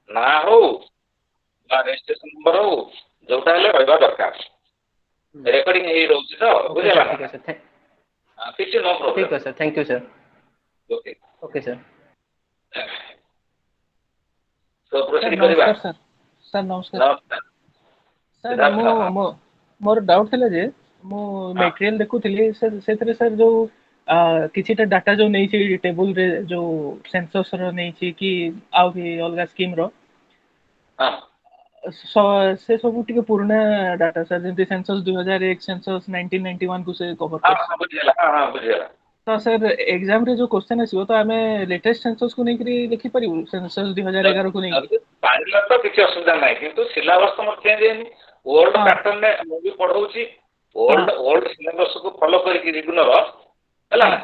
ना हो registration number हो जोटा हेले रहबा दरकार रेकॉर्डिंग हे रहउछि तो बुझला ना ठीक है सर किछ नो प्रॉब्लम ठीक है sir thank you sir okay okay sir तो सर प्रोसीड करिवा नमस्कार सर सर नमस्कार नमस्कार सर सिद्धार्थ हाँ हाँ मोर डाउट थिला जे मो मटेरियल देखुथिली सर सेतरे सर जो किछिटा डाटा जो नै छी टेबल रे जो सेंसस रो नै छी कि आउ भी अलगा स्कीम रो हाँ से सब टिके पुराना डाटा सर जेंति सेंसस 2001 सेंसस 1991 को से कवर हाँ कर हाँ बुझिला हाँ बुझिला तो सर एग्जाम रे जो क्वेश्चन आसीबो तो हमें लेटेस्ट सेंसस को नै करी लिखि परिबो सेंसस 2011 को नै पांडला तो किसी असुविधा नहीं किंतु सिलेबस तो मत चेंज हेनी ओल्ड हाँ पैटर्न में मु भी पढौची ओल्ड सिलेबस को फॉलो करके रेगुलर हला ना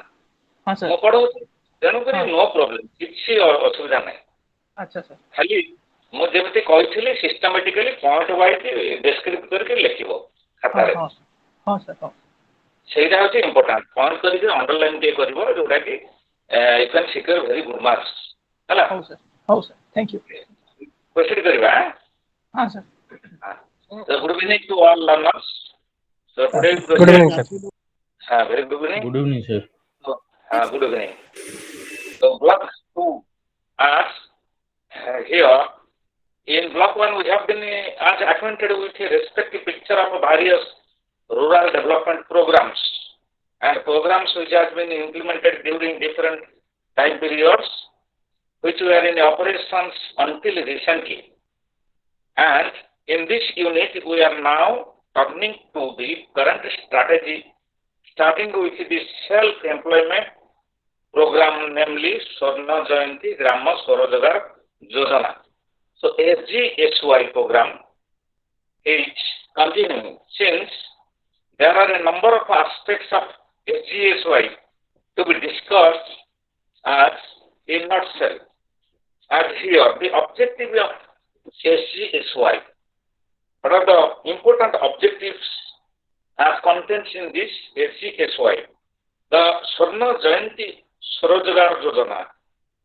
हाँ सर मु पढौची तेणु करी हाँ नो प्रॉब्लम किसी असुविधा नहीं अच्छा सर खाली मु जेमति कहिथिली सिस्टमैटिकली पॉइंट वाइज डिस्क्राइब करके लिखिबो खाता हाँ रे हाँ हाँ सर हाँ ସେଇଟା ହେଉଛି ଇମ୍ପୋର୍ଟାଣ୍ଟ ପଏଣ୍ଟ କରିକି ଅଣ୍ଡରଲାଇନ୍ ଟିକେ କରିବ ଯୋଉଟାକି you can secure very good marks ହେଲା ହଉ ସର୍ ଥ୍ୟାଙ୍କ ୟୁ ପ୍ରୋସିଡ୍ କରିବା हाँ sir So good evening to all learners. So today we Good proceed. evening, sir. Very good evening. Good evening, sir. So, good evening. So block 2 arts here. In block 1 we have been as acquainted with a respective picture of various rural development programs and programs which has been implemented during different time periods which were in operations until recently. And in this unit we are now turning to the current strategy starting with the self-employment program, namely Swarna Jayanti Grama Swarojgar Yojana. So SGSY program is continuing since there are a number of aspects of SGSY to be discussed as in nutshell. And here the objective of SGSY, what are the important objectives as contents in this SGSY? The Swarna Jayanti Swarojgar Yojana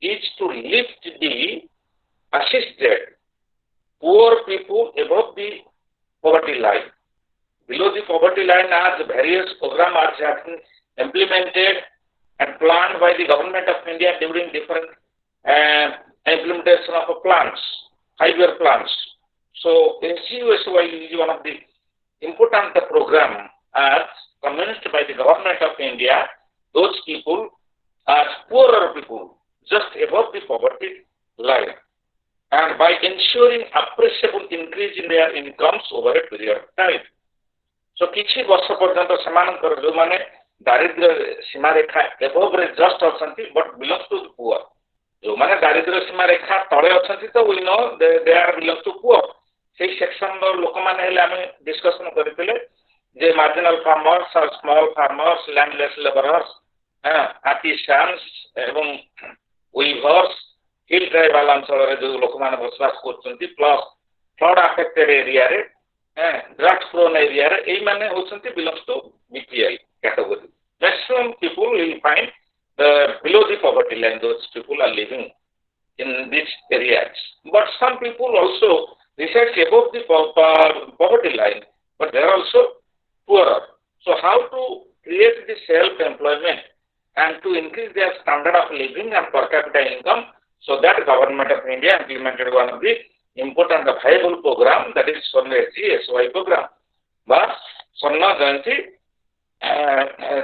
is to lift the assisted poor people above the poverty line. Below the poverty line, as various programs have been implemented and planned by the government of India during different implementation of plans, 5-year plans. So SGSY is one of the important program as commenced by the government of India. Those people are poorer people, just above the poverty line, and by ensuring appreciable increase in their incomes over a period of time. So किछि वर्ष पर्यंत सेमानकर जो माने दारिद्र्य सीमा रेखा above रे just अछंती बट बिलोंग्स टू पुअर जो माने दारिद्र्य सीमा रेखा तळे अछंती तो we know they are belongs to poor सेही सेक्शन रो लोक माने हेले आमे डिस्कशन करथिले जे मार्जिनल फार्मर्स और small farmers landless labourers artisans एवं वीवर्स हिल ट्राइबल अंचल रे जो लोक माने बसवास करछंती प्लस फ्लड अफेक्टेड एरिया रे drought prone area ei mane hochhanti belongs to BPI category. Maximum people will find below the poverty line. Those people are living in these areas, but some people also reside above the poverty line, but they are also poorer. So how to create the self-employment and to increase their standard of living and per capita income? So that government of India implemented one of the important viable program, that is Swarna SGSY program, but Swarna Jayanti,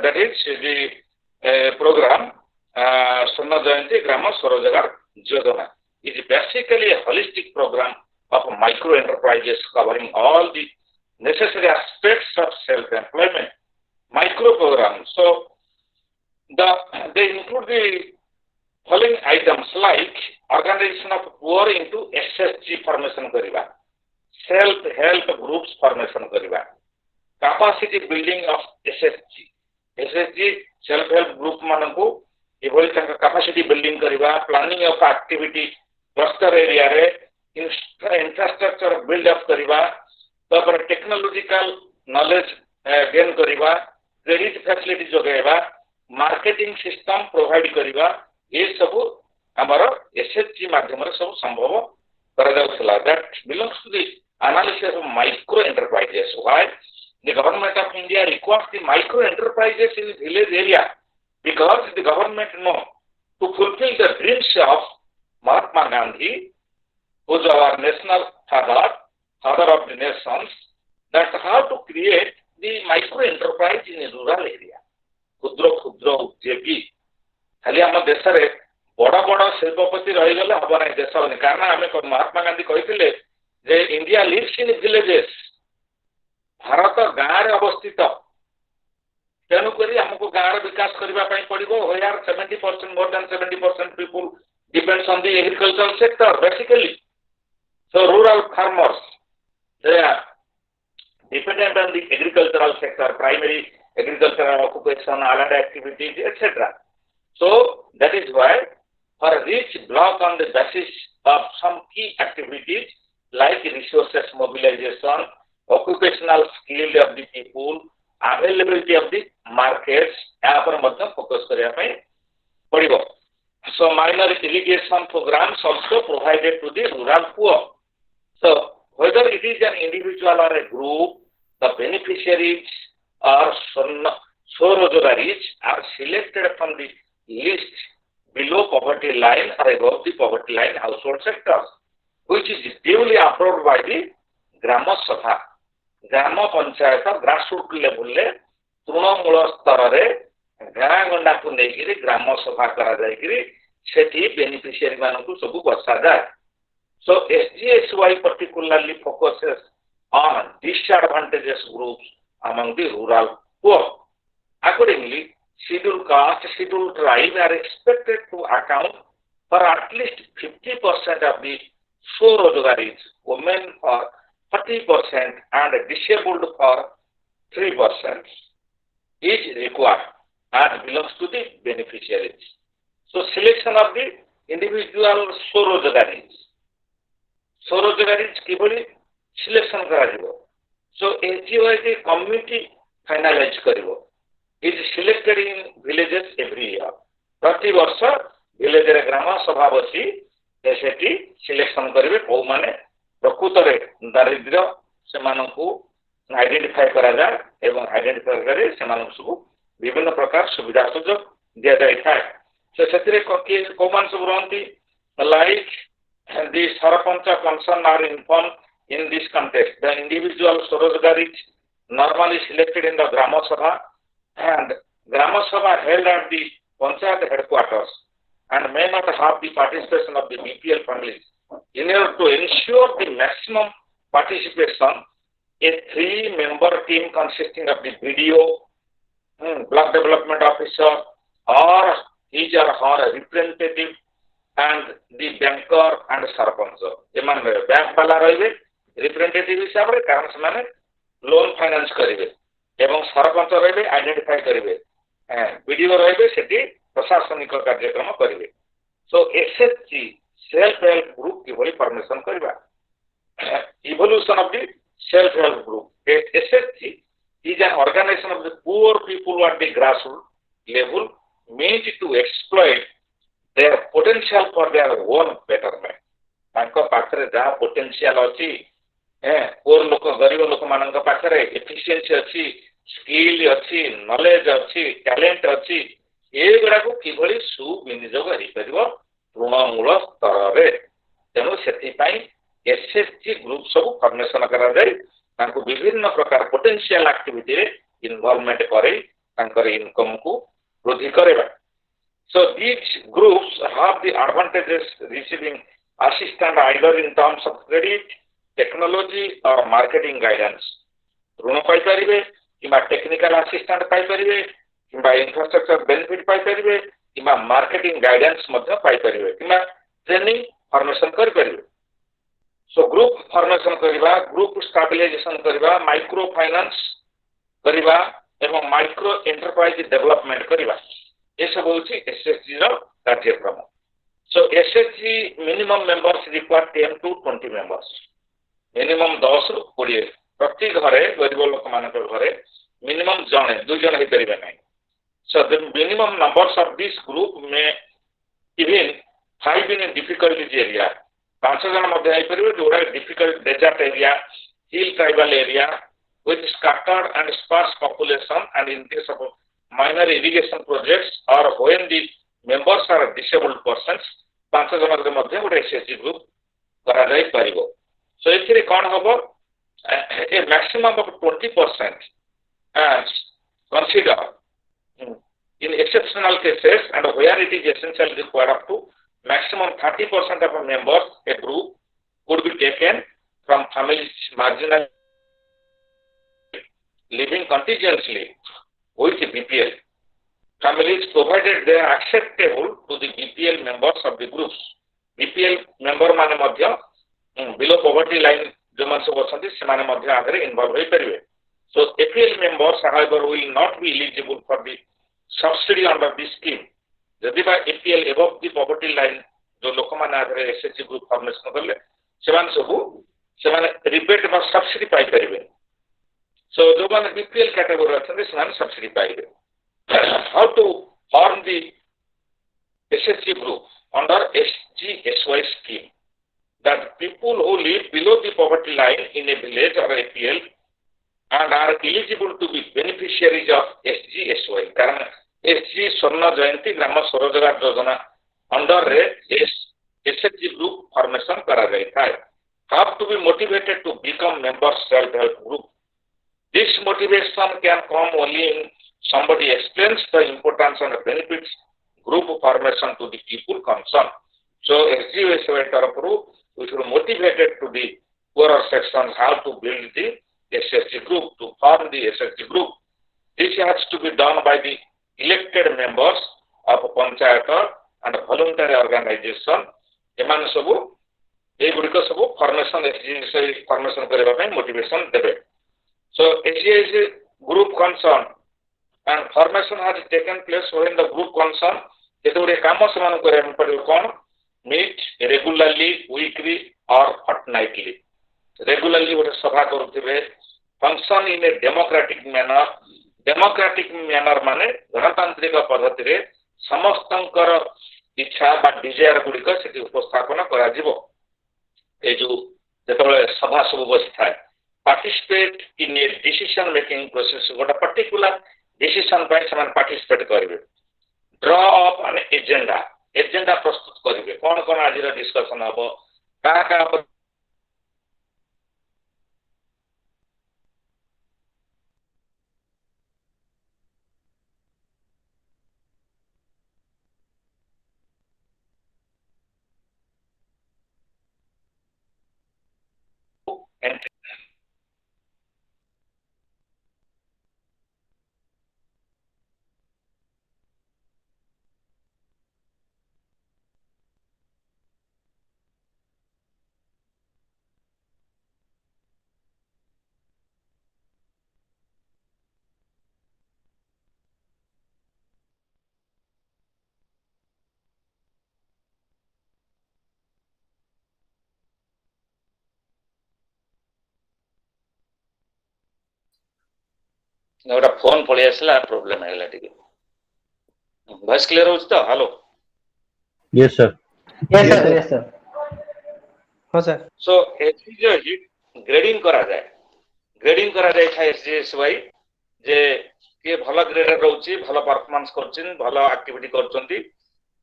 that is the program Swarna Jayanti Grama Swarojgar Yojana is basically a holistic program of micro enterprises covering all the necessary aspects of self-employment. Micro program, so they include the following items like organization of poor into SSG formation kariba, self-help groups formation kariba, capacity building of SSG self-help group mananku evoli tanga capacity building kariba, planning of activity cluster area re infrastructure build up kariba, tapare technological knowledge gain kariba, credit facility jogaiba, marketing system provide kariba, ये सब आमर SHG माध्यम सब संभव that belongs to the analysis of micro enterprises. Why? The government of India requires the micro enterprises in village area because the government know to fulfill the dreams of Mahatma Gandhi, who is our national father of the nations, that how to create the micro enterprise in a rural area. Khudro उद्योगी खाली आम देश में बड़ बड़ शिल्पपति रहीगले हम ना देश होनी कारण आम महात्मा गांधी कहते जे India lives in villages Bharat गाँव अवस्थित तेणुक आमको गाँव विकास करने पड़ो where 70% more than 70% people depends on the agricultural sector basically so rural farmers they are dependent on the agricultural sector, primary agricultural occupation, allied activities, etc. So that is why for each block on the basis of some key activities like resources mobilization, occupational skill of the people, availability of the markets, यहाँ पर मतलब focus करने पे पड़ेगा. So minor irrigation programs also provided to the rural poor. So whether it is an individual or a group, the beneficiaries or swarojagaris are selected from the list below poverty line or above the poverty line household sectors, which is duly approved by the Grama Sabha. Grama Panchayata grassroots level le Trinamool स्तर रे गाँ गंडा को लेकिरी ग्राम सभा करा जायकिरी सेठी beneficiary मानकु सबु बसा जाय. So SGSY particularly focuses on disadvantaged groups among the rural poor. Accordingly, scheduled caste, scheduled tribe are expected to account for at least 50% of the swarojagaris, women for 30% and disabled for 3% is required and belongs to the beneficiaries. So selection of the individual swarojagaris. Swarojagaris किभली selection करा so SGY community finalise करिवो is selected in villages every year प्रति वर्ष village रे ग्राम सभा बसी एसेटी selection करिवे को माने प्रकृत रे दारिद्र्य से मानकु आइडेंटिफाई करा जाय एवं आइडेंटिफाई करे से मानकु सब विभिन्न प्रकार सुविधा सुजोग दिया जाय थाय से सेतिरे को मान सब रहंती like the sarpancha concerned are informed in this context. The individual swarojagaris normally selected in the Grama Sabha and Grama Sabha held at the Panchayat headquarters and may not have the participation of the BPL families. In order to ensure the maximum participation, a 3-member team consisting of the BDO, block development officer or his or her representative and the banker and sarpanch एमान bank वाला रहिबे representative हिसाब रे कारण से माने loan finance करिवे एवं सरपंच रहिबे आइडेंटिफाई करिवे वीडियो रहिबे सेठी प्रशासनिक कार्यक्रम करिवे. सो एसएचजी सेल्फ हेल्प ग्रुप की भली परमिशन करबा evolution of the self help group. SHG is an organization of the poor people at the grassroots level meant to exploit their potential for their own betterment. तांको पाखरे जा potential अछि और लोक गरीब लोक मानक पाखरे एफिशिएंसी अछि स्किल अछि नॉलेज अछि टैलेंट अछि एगुडा को किभली सुविनियोग करि परिबो तृणमूल स्तर रे. तेनु सेति पई एसएसजी ग्रुप सब फॉर्मेशन करा जाय तांको विभिन्न प्रकार पोटेंशियल एक्टिविटी रे इन्वॉल्वमेंट करे तांकर इनकम को वृद्धि करेबा. So these groups have the advantages receiving assistance either in terms of credit, technology or marketing guidance. ऋण पाई परिबे किबा टेक्निकल असिस्टेंट पाई परिबे किबा इंफ्रास्ट्रक्चर बेनिफिट पाई परिबे किबा मार्केटिंग गाइडेंस मध्य पाई परिबे किबा ट्रेनिंग फॉर्मेशन कर परिबे. सो ग्रुप फॉर्मेशन करबा, ग्रुप स्टेबलाइजेशन करबा, माइक्रो फाइनेंस करबा एवं माइक्रो एंटरप्राइज डेवलपमेंट करबा ये सब होची एसएचजी रो कार्यक्रम. So SHG minimum members require 10 to 20 members minimum 10 ରୁ 20 प्रति घरे गरीब लोक मानक घरे मिनिमम जने 2 जन हे परिबे नै. So the minimum numbers of this group में इवन 5 इन डिफिकल्टीज एरिया 5 जन मध्य होई परिबे जोड़ा difficult desert area hill tribal area with scattered and sparse population, and in case of minor irrigation projects or when the members are disabled persons 5 जन रे मध्य गोटे SHG group करा जाई परिबो। सो एथिरे कोन हबो a maximum of 20% as consider in exceptional cases and where it is essentially required up to maximum 30% of members a group could be taken from families marginal living contingently with BPL families provided they are acceptable to the BPL members of the groups. BPL member माने मध्य below poverty line जो मन सब अछंती से माने मध्य आगे involve होई परिबे। So APL members however will not be eligible for the subsidy under this scheme. यदि बा APL above the poverty line जो लोक माने आगे SHG group फॉर्मेशन करले सेमान सबु सेमान रिबेट बा सब्सिडी पाई परिबे। So जो माने BPL कैटेगरी अछंती सेमान सब्सिडी पाइबे। How to form the SHG group under SGSY scheme? That people who live below the poverty line in a village or APL and are eligible to be beneficiaries of SGSY. कारण SG स्वर्ण जयंती ग्राम स्वरोजगार योजना under रे SHG group formation करा जाय था। Have to be motivated to become members self-help group. This motivation can come only in somebody explains the importance and the benefits group formation to the people concerned. So SGSY tarafru we should motivated to the poorer sections how to build the SHG group, to form the SHG group. This has to be done by the elected members of panchayat and voluntary organization. एमान सबु ए गुडिक सबु formation SGSY formation करबा ପାଇଁ motivation देबे। So SGSY group concerned and formation has taken place when the group concerned जेतोरे काम समान करे पड़ो कोन meet regularly weekly or fortnightly regularly गोटे सभा करथिबे function in a democratic manner माने गणतांत्रिक पद्धति रे समस्तंकर इच्छा बा डिजायर गुडिक सेति उपस्थापन करा जिवो। ए जो जेतबे सभा सब बसिथाय participate in a decision making process गोटे पर्टिकुलर डिसीजन पर समान पार्टिसिपेट करिवे। ड्रॉ अप एन एजेंडा प्रस्तुत करिवे कोन कोन आज रा डिस्कशन हबो का नोरा फोन पळे असला प्रॉब्लम हैला ठीक वॉइस क्लियर होछ तो हेलो यस सर हां सर सो एसजी जो ग्रेडिंग करा जाय था एसजीएसवाई जे के भलो ग्रेडर रहउची भलो परफॉर्मेंस करछिन भलो activity करछंती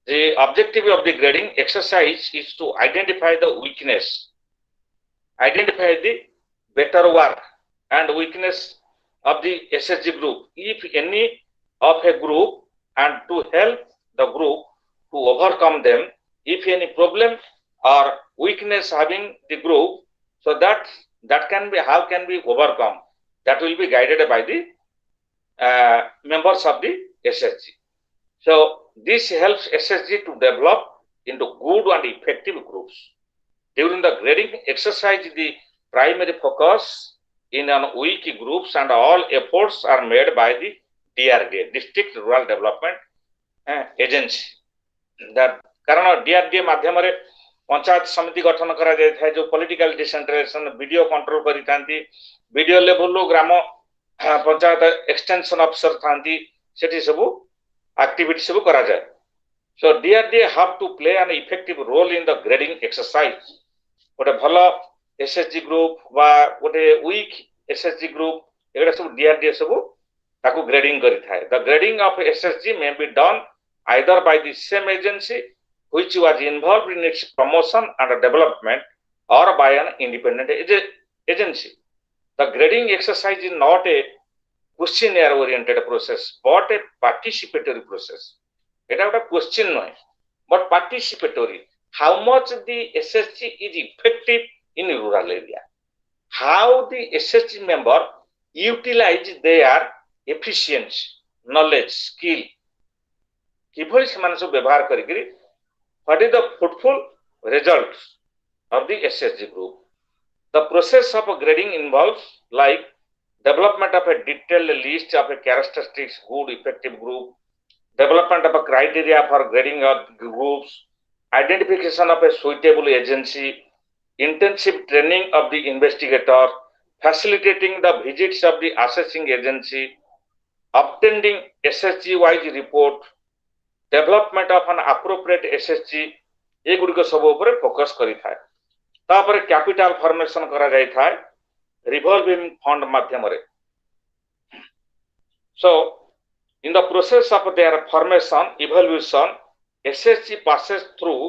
The objective of the grading exercise is to identify the weakness, identify the better work and weakness of the SHG group, if any of a group, and to help the group to overcome them, if any problem or weakness having the group, so that can be how can be overcome. That will be guided by the members of the SHG. So this helps SHG to develop into good and effective groups. During the grading exercise, the primary focus in on weak groups and all efforts are made by the DRDA, District Rural Development Agency. That कारण DRDA माध्यम रे पंचायत समिति गठन करा जाय था जो political decentralisation video control करी थांती वीडियो लेवल लो ग्राम पंचायत एक्सटेंशन ऑफिसर थांती सेठी सबु activity सब करा जाए. So DRDA have to play an effective role in the grading exercise गोटे भल एसएचजी ग्रुप बा गोटे वीक एसएचजी ग्रुप एगुड़ा सब डीआरडीए सब ताकू ग्रेडिंग करि थाए the grading of SHG may be done either by the same agency which was involved in its promotion and development or by an independent agency. The grading exercise is not a questionnaire oriented process but a participatory process. It is a question no, but participatory. How much the SSG is effective in rural area? How the SSG member utilize their efficiency, knowledge, skill किभली से सब व्यवहार करी what is the fruitful results of the SSG group. The process of grading involves like development of a detailed list of a characteristics good effective group, development of a criteria for grading of groups, identification of a suitable agency, intensive training of the investigator, facilitating the visits of the assessing agency, obtaining SSG wise report, development of N appropriate SSG ये गुडी को सब ऊपर focus करी थाए तापर capital formation करा जाय थाए रिवॉल्विंग फंड माध्यम रे so in the process of their formation evaluation SSG passes through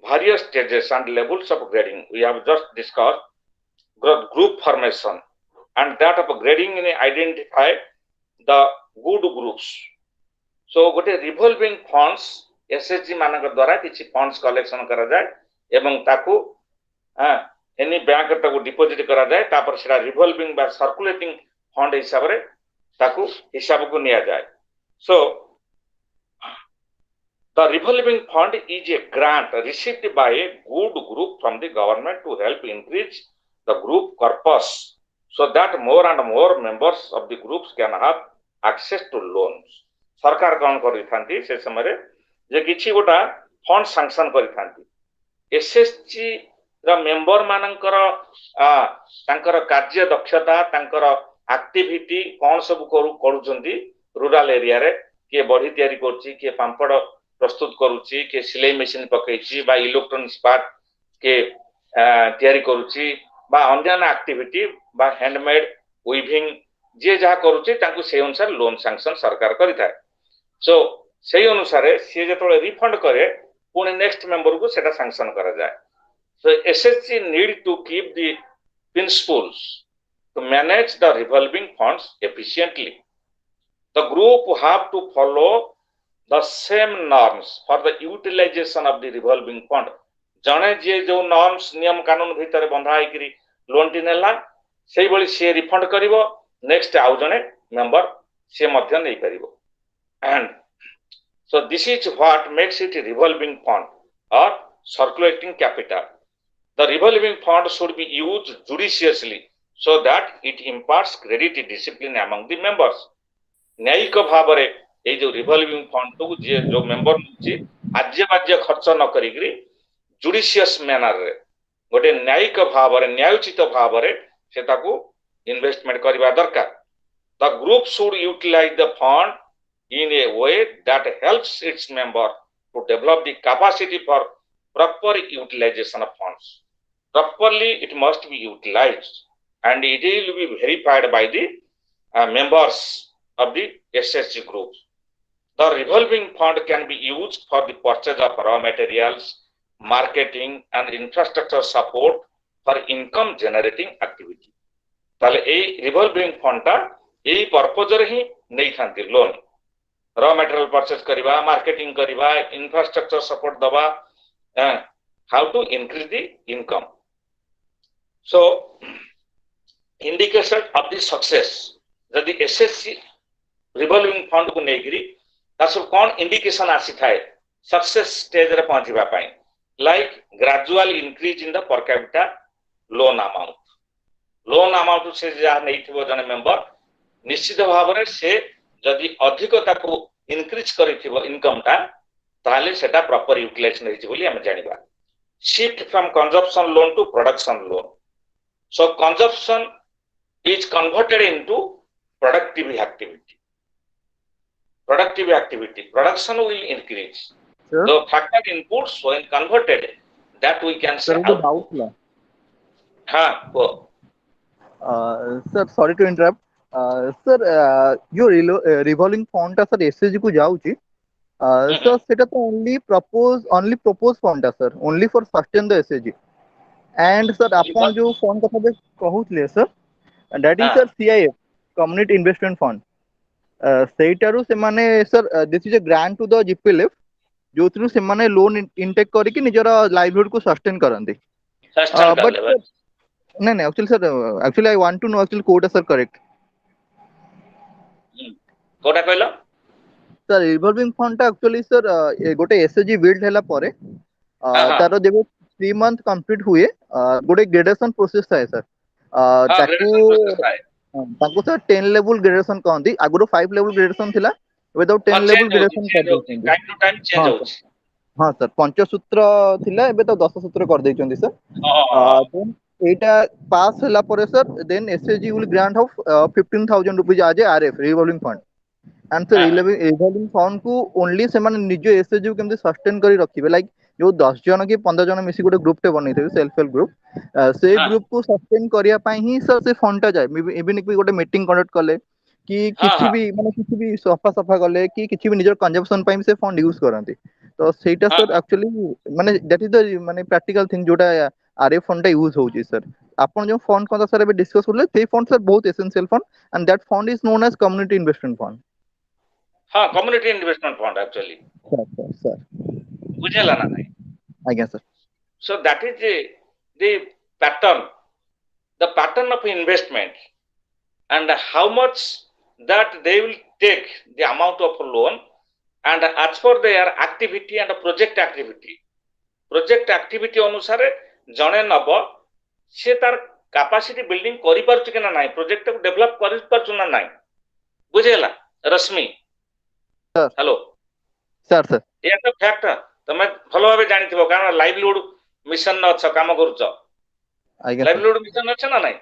various stages and levels of grading. We have just discussed group formation and that of grading in identify the good groups. So गोटे revolving funds SHG मानक द्वारा किछि funds collection करा जाय एवं ताकू any bank ताकू deposit करा जाय तापर सेटा रिवॉल्विंग बा सर्कुलेटिंग फंड हिसाब रे ताकू हिसाब को निया जाय. So the revolving fund is a grant received by a good group from the government to help increase the group corpus so that more and more members of the groups can have access to loans. सरकार कौन करी से समय जे किछि गोटा fund sanction करी SSG रा member मानकर तांकर कार्य दक्षता तांकर एक्टिविटी कौन सब करूछंती रूरल एरिया रे के बढी तयारी करछि के पांपड़ प्रस्तुत करूछि के सिलाई मशीन पकैछि बा इलेक्ट्रॉनिक्स पार्ट के तयारी करूछि बा अन्य एक्टिविटी बा हैंडमेड वीविंग जे जहा करूछि तांको से अनुसार लोन सैंक्शन सरकार करी थाए. सो से अनुसार सी जो रिफंड करे पुणी नेक्स्ट मेंबर को सेटा सैंक्शन करा जाए. So SSG need to keep the principles to manage the revolving funds efficiently. The group have to follow the same norms for the utilisation of the revolving fund. जने जे जो norms नियम कानून भीतर बंधा होकरी लोन टी नेला सेही बळी से रिफंड करिवो नेक्स्ट आउ जने मेंबर से मध्य नै परिवो. And so this is what makes it a revolving fund or circulating capital. The revolving fund should be used judiciously so that it imparts credit discipline among the members. न्यायिक भाव रे ए जो revolving fund को जे जो member छि आज्य बाज्य खर्च न करिकरी judicious manner रे गोटे न्यायिक भाव रे न्यायोचित भाव रे से ताकू इन्वेस्टमेंट करबा दरकार. The group should utilize the fund in a way that helps its member to develop the capacity for proper utilization of funds. Properly it must be utilized and it will be verified by the members of the SSG group. The revolving fund can be used for the purchase of raw materials, marketing and infrastructure support for income generating activity. ताले ए revolving fund ता ए purpose रे ही नै थांती loan raw material purchase करिवा marketing करिवा infrastructure support दबा how to increase the income. So indication of the success जदि एसएससी रिवॉल्विंग फंड को नेगिरी तासो कोन इंडिकेशन आसी थाए सक्सेस स्टेज रे पहुंचीबा पई like gradual increase in the per capita loan amount से जा नै थिबो जने मेंबर निश्चित भाव रे से जदि अधिक ताको इनक्रीज करिथिबो इनकम ता ताले सेटा प्रॉपर यूटिलाइजेशन हेछि बोली हम जानिबा. Shift from consumption loan to production loan. So consumption is converted into productive activity. Production will increase. Sure. The factor inputs when converted that we can say doubt हाँ वो sir sorry to interrupt sir जो revolving fund टा sir SSG को जाउची sir सेटा तो only propose fund टा sir only for sustain the SSG and sir आपण जो फंड कथा बे कहउतले sir that is sir CIF community investment fund ସେଇଟାରୁ ସେମାନେ sir this is a grant to the GPLF ଯୋଉଥିରୁ ସେମାନେ ଲୋନ ଇନଟେକ୍ କରିକି ନିଜର ଲାଇଭଲିହୁଡ କୁ ସଷ୍ଟେନ କରନ୍ତି सस्टेन कर बट ले ନାଇଁ ନାଇଁ actually sir actually I want to know actually କୋଉଟା ସର କରେକ୍ଟ कोटा कहलो सर रिवॉल्विंग फंड टा एक्चुअली सर गोटे एसएचजी बिल्ड हैला परे हाँ हाँ तार जेबे 3 मंथ कंप्लीट हुए गोटे ग्रेडेशन प्रोसेस थाए सर हाँ ताकू ग्रेजुएशन प्रोसेस है ताकू सर 10 लेवल ग्रेडेशन कहंती आगुरो 5 लेवल ग्रेडेशन थिला एबे तो हाँ 10 लेवल ग्रेडेशन कर चेंज होती देछन्ती टाइम टू टाइम चेंज हां सर होती हाँ सर पंचसूत्र थिला एबे तो 10 सूत्र कर देछन्ती सर हाँ देन एटा पास होला परे sir then SHG will grant of 15000 rupees आज ए RF revolving fund and sir हाँ रिवॉल्विंग फंड को ओनली से माने निज एसएचजी को केमती सस्टेन करी रखिबे लाइक जो 10 जन कि 15 जन मिसी गोटे ग्रुप टे बनैथे सेल्फ हेल्प ग्रुप से हाँ ग्रुप को सस्टेन करिया पई ही सर से फंड टा जाय इवन एक गोटे मीटिंग कंडक्ट कले कि हाँ किछि हाँ भी माने किछि भी सफा सफा कले कि किछि भी निजर कंजम्पशन पई से फंड यूज करंती तो सेटा हाँ सर एक्चुअली माने दैट इज द माने प्रैक्टिकल थिंग जोटा आरएफ फंड टा यूज होउची सर आपण जो फंड कोन सर एबे डिस्कस करले से फंड सर बहुत essential fund and that fund is known as community investment fund हाँ community investment fund actually sir बुझेला ना नहीं आज्ञा sir so that is the pattern the pattern of investment and how much that they will take the amount of loan and as per their activity and project activity अनुसार जने नब से तार capacity building करि पारछु कि ना नाही project को डेवलप करि पारछु ना नाही बुझेला रश्मि सर हेलो सर सर ये तो फैक्ट तमे भलो भाबे जानिथिबो कारण लाइवलीहुड मिशन न छ काम करूछ आज्ञा सर लाइवलीहुड मिशन अछि ना नाही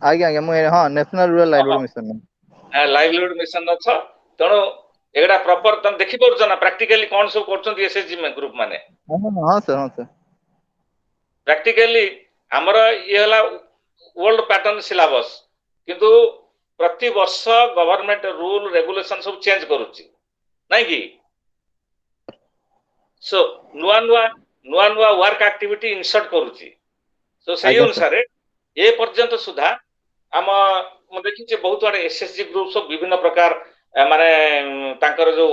आज्ञा आज्ञा मु हां national rural livelihood mission livelihood mission न छ तणो एगडा प्रॉपर तम देखि परुछ ना प्रैक्टिकली कोन सब करछन एसएसजी में ग्रुप माने हां सर प्रैक्टिकली हमर ये हला वर्ल्ड पैटर्न सिलेबस किंतु प्रति वर्ष गवर्नमेंट रूल रेगुलेशन सब चेंज करूची नाही की सो नुआ नुआ वर्क एक्टिविटी इंसर्ट करूची सो सही आज्ञा सर अनुसार ए पर्यंत सुधा आम मु देखिचे बहुत आड़े एसएसजी ग्रुप सब विभिन्न प्रकार माने तांकर जो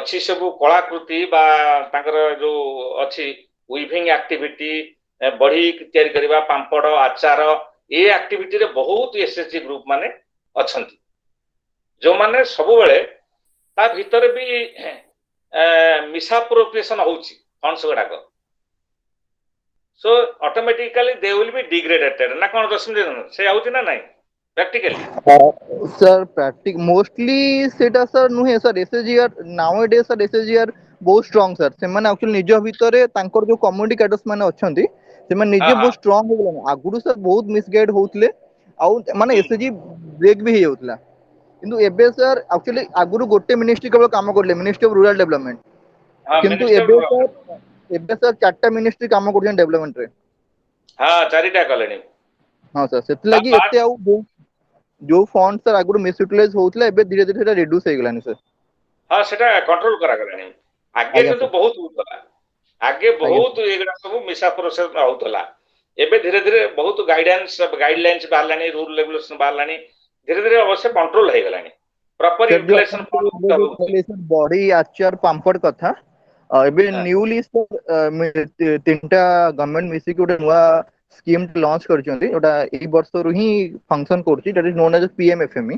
अच्छी सब कलाकृति बा तांकर जो अच्छी वीविंग एक्टिविटी बड़ी तैयारी करबा पांपड़ आचार ए एक्टिविटी रे बहुत एसएसजी ग्रुप माने अछंती जो माने सब बेले ता भीतर भी मिसअप्रोप्रिएशन होउची funds गुडाक so automatically they will be degraded ना कोन रश्मि से आउची ना नाही प्रैक्टिकली सर प्रैक्टिक मोस्टली सेटा सर नुहे सर एसएसजीआर नाउ डे सर एसएसजीआर बहुत स्ट्रांग सर से माने एक्चुअली निज भितरे तांकर जो कम्युनिटी कैडर्स माने अछंती से माने हाँ निजे हाँ बहुत स्ट्रांग हो गेलन आगुरु सर बहुत मिसगाइड होउतले आउ माने एसएसजी ब्रेक भी हे होतला किंतु एबे सर एक्चुअली आगुरु गोटे मिनिस्ट्री केवल काम करले मिनिस्ट्री ऑफ रूरल डेवलपमेंट हाँ किंतु मिनिस्टर एबे सर चारटा मिनिस्ट्री काम करछन डेवलपमेंट रे हाँ चारिटा कलेनी हां सर सेति लागि एते आउ जो फंड सर आगुरु मिस यूटिलाइज होतला एबे धीरे धीरे सेटा रिड्यूस हे गेलानी सर हाँ सेटा कंट्रोल करा गलानी आगे आज्ञा किंतु सर बहुत होतला आगे आज्ञा बहुत एगडा सब मिसा प्रोसेस होतला एबे धीरे धीरे बहुत गाइडलाइंस बाहरलानी रूल रेगुलेशन बाहरलानी धीरे धीरे अवश्य कंट्रोल हे गलानी प्रॉपर सर जो यूटिलाइजेशन फंड जो होउची कहले सर बॉडी आचार पांपड़ कथा एबे हाँ न्यूली सर तीनटा गवर्नमेंट मिसी के उडे नुवा स्कीम लॉन्च करछन्ती ओटा ई वर्ष रु ही फंक्शन करछि that is known as PMFME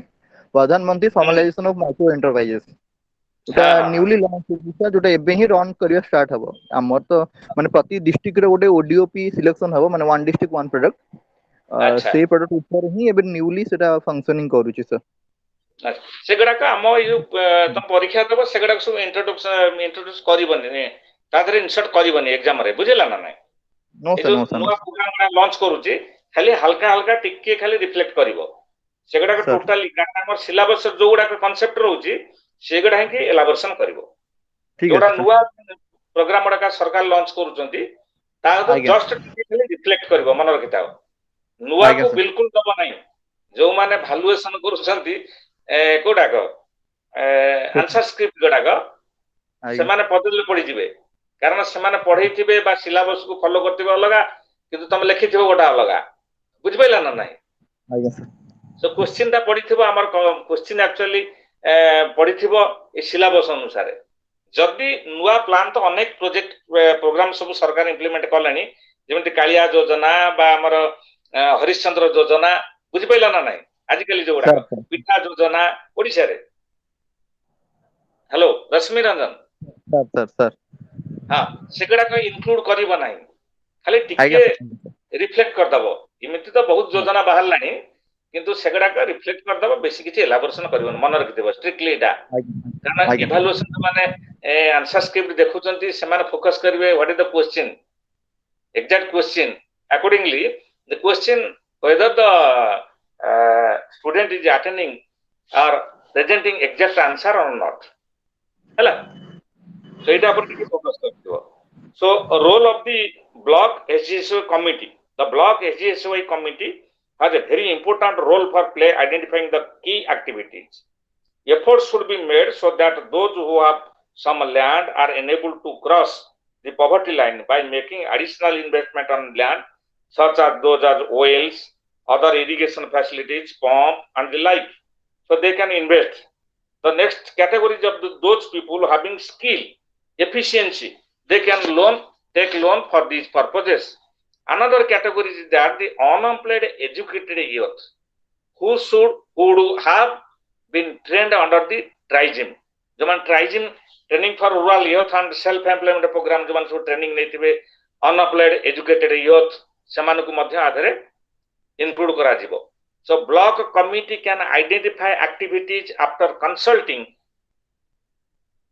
Pradhan Mantri formalisation of micro enterprises ओटा हाँ हाँ न्यूली लॉन्च होइछा जोटा एबे ही रन करिया स्टार्ट हबो हमर तो माने प्रति डिस्ट्रिक्ट रे गोटे ओडीओपी सिलेक्शन हबो माने वन डिस्ट्रिक्ट वन प्रोडक्ट अच्छा से प्रोडक्ट ऊपर ही एबे न्यूली सेटा फंक्शनिंग करूछि सर सेगडाक आम यो तुम परीक्षा देव सेगडाक सब इंट्रोड्यूस करबनी ता देहरे इंसर्ट करबनी एग्जाम रे बुझेला ना नाही नो ए सर जो नो सर नुआ प्रोग्राम लॉन्च करूची खाली हल्का हल्का टिके खाली रिफ्लेक्ट करिवो सेगडाक सर टोटली कारण हमर सिलेबस जो गुडा कांसेप्ट रहउची सेगडा ही एलाबोरेशन करिवो ठीक जोडा है सर नुआ प्रोग्राम गुडा सरकार लॉन्च करूचंती ता तो आज्ञा जस्ट टिके खाली रिफ्लेक्ट करिवो मन रखिताओ नुआ ଆଜ୍ଞା को ସାର୍ बिल्कुल दब नहीं जो माने भैल्युएशन करूछंती कोडाक आंसर स्क्रिप्ट गुडाक से ଆଜ୍ଞା माने पदले पड़ी जिवे कारण से माने पढ़ैथिबे बा सिलेबस को फॉलो करथिबे अलगा किंतु तुम लिखिथिबे गोटा अलगा बुझ पाइला ना नहीं ଆଜ୍ଞା ସାର୍ सो क्वेश्चन ता पढ़िथिबो हमर क्वेश्चन एक्चुअली पढ़िथिबो ए सिलेबस अनुसार जदि नुआ प्लान तो अनेक प्रोजेक्ट प्रोग्राम सब सरकार इंप्लीमेंट कलेनी जेमति कालिया योजना बा हमर हरिश्चंद्र योजना बुझ पाइला ना नहीं आजिकल जो गुडाक ସାର୍ ସାର୍ पिठा योजना ओडिसा रे हेलो रश्मि रंजन ସାର୍ ସାର୍ ସାର୍ हाँ सेगुडाक इनक्लूड करिबो नाही खाली ଆଜ୍ଞା टिके ସାର୍ रिफ्लेक्ट कर दबो इमिति तो बहुत योजना बाहर लानी किंतु सेगुडाक रिफ्लेक्ट कर दबो बेसी किछि एलाबोरेशन करिबो मन रखिदिबो स्ट्रिक्टली एटा कारण ଆଜ୍ଞା ଆଜ୍ଞା इभालुएशन माने आंसर स्क्रिप्ट देखुचंती से माने फोकस करिवे what is the question exact question accordingly the question whether the student is attending or presenting exact answer or not hela so eta upar tikhe focus kartibo so role of the block SGSY committee the block SGSY committee has a very important role for play identifying the key activities efforts should be made so that those who have some land are enabled to cross the poverty line by making additional investment on land such as those as wells, other irrigation facilities, pump and the like. So they can invest. The next category of those people having skill, efficiency, they can take loan for these purposes. Another category is that the unemployed educated youth who would have been trained under the TRIGIM. जो मान TRIGIM training for rural youth and self employment programme जो मान सब training नेथिबे unapplied educated youth समान को मध्य आधारे इंक्लूड करा जिवो so block committee can identify activities after consulting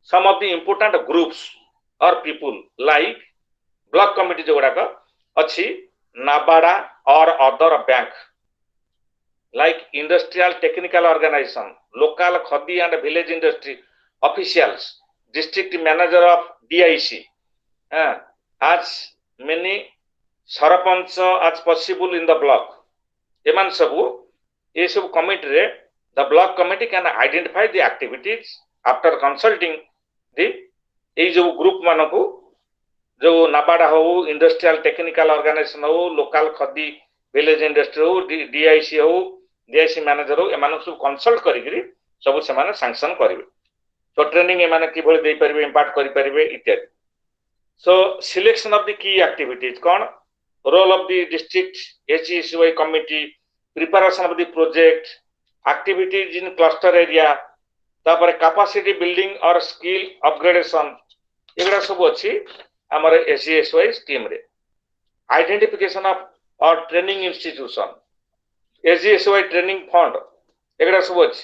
some of the important groups और पीपल लाइक ब्लॉक कमिटी जो गुडाक अछि नाबाडा और other bank like industrial technical organization, local khadi and village industry officials, district manager of DIC, as many sarpanch as possible in the block. एमान सबु ये सब कमिटी रे the block committee can identify the activities after consulting the ये जो group मानको जो नाबाडा हो इंडस्ट्रियल टेक्निकल ऑर्गेनाइजेशन हो लोकल खदी विलेज इंडस्ट्री हो डीआईसी हो डीआईसी मैनेजर हो एमान सब कंसल्ट करिकरी सब से माने सैंक्शन करिवे तो ट्रेनिंग एमान कि भली दे परिवे इंपार्ट करि परिवे इत्यादि so selection of the key activities कोन role of the district HECY committee preparation of the project activities in cluster area तापर कैपेसिटी बिल्डिंग और स्किल अपग्रेडेशन एगुडा सब अछि हमर एचईसीवाई स्कीम रे आइडेंटिफिकेशन ऑफ और training institution HECY training fund एगुडा सब अछि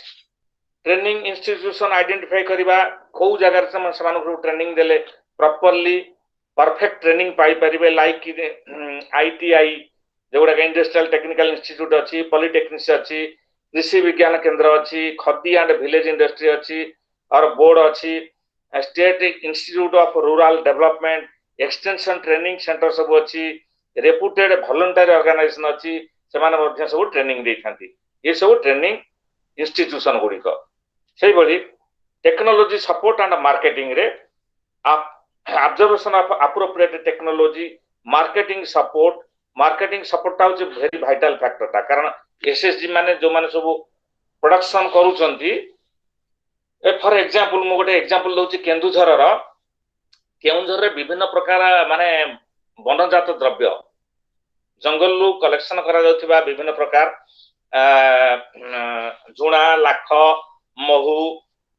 ट्रेनिंग इंस्टीट्यूशन आइडेंटिफाई करबा को जगह से समान ट्रेनिंग देले प्रॉपर्ली परफेक्ट ट्रेनिंग पाई परिबे लाइक आईटीआई जोड़ा इंडस्ट्रियल टेक्निकल इंस्टीट्यूट अछि पॉलिटेक्निक्स अछि कृषि विज्ञान केंद्र अछि खदी एंड विलेज इंडस्ट्री अछि और बोर्ड अछि state institute of rural development extension training centre सब अछि रेपुटेड वॉलंटरी ऑर्गेनाइजेशन अछि से माने मध्य सब ट्रेनिंग देथांती ये सब ट्रेनिंग इंस्टीट्यूशन गुडी को सेही बली टेक्नोलॉजी सपोर्ट एंड मार्केटिंग रे observation of appropriate technology marketing support ता होचे वेरी वाइटल फैक्टर ता कारण एसएसजी माने जो माने सब प्रोडक्शन करूचंती फॉर एग्जांपल मो गोटे एग्जांपल दउची केंदुझर रे विभिन्न प्रकार माने वनजात द्रव्य जंगल रु कलेक्शन करा जाउथिबा विभिन्न प्रकार झुणा लाख महू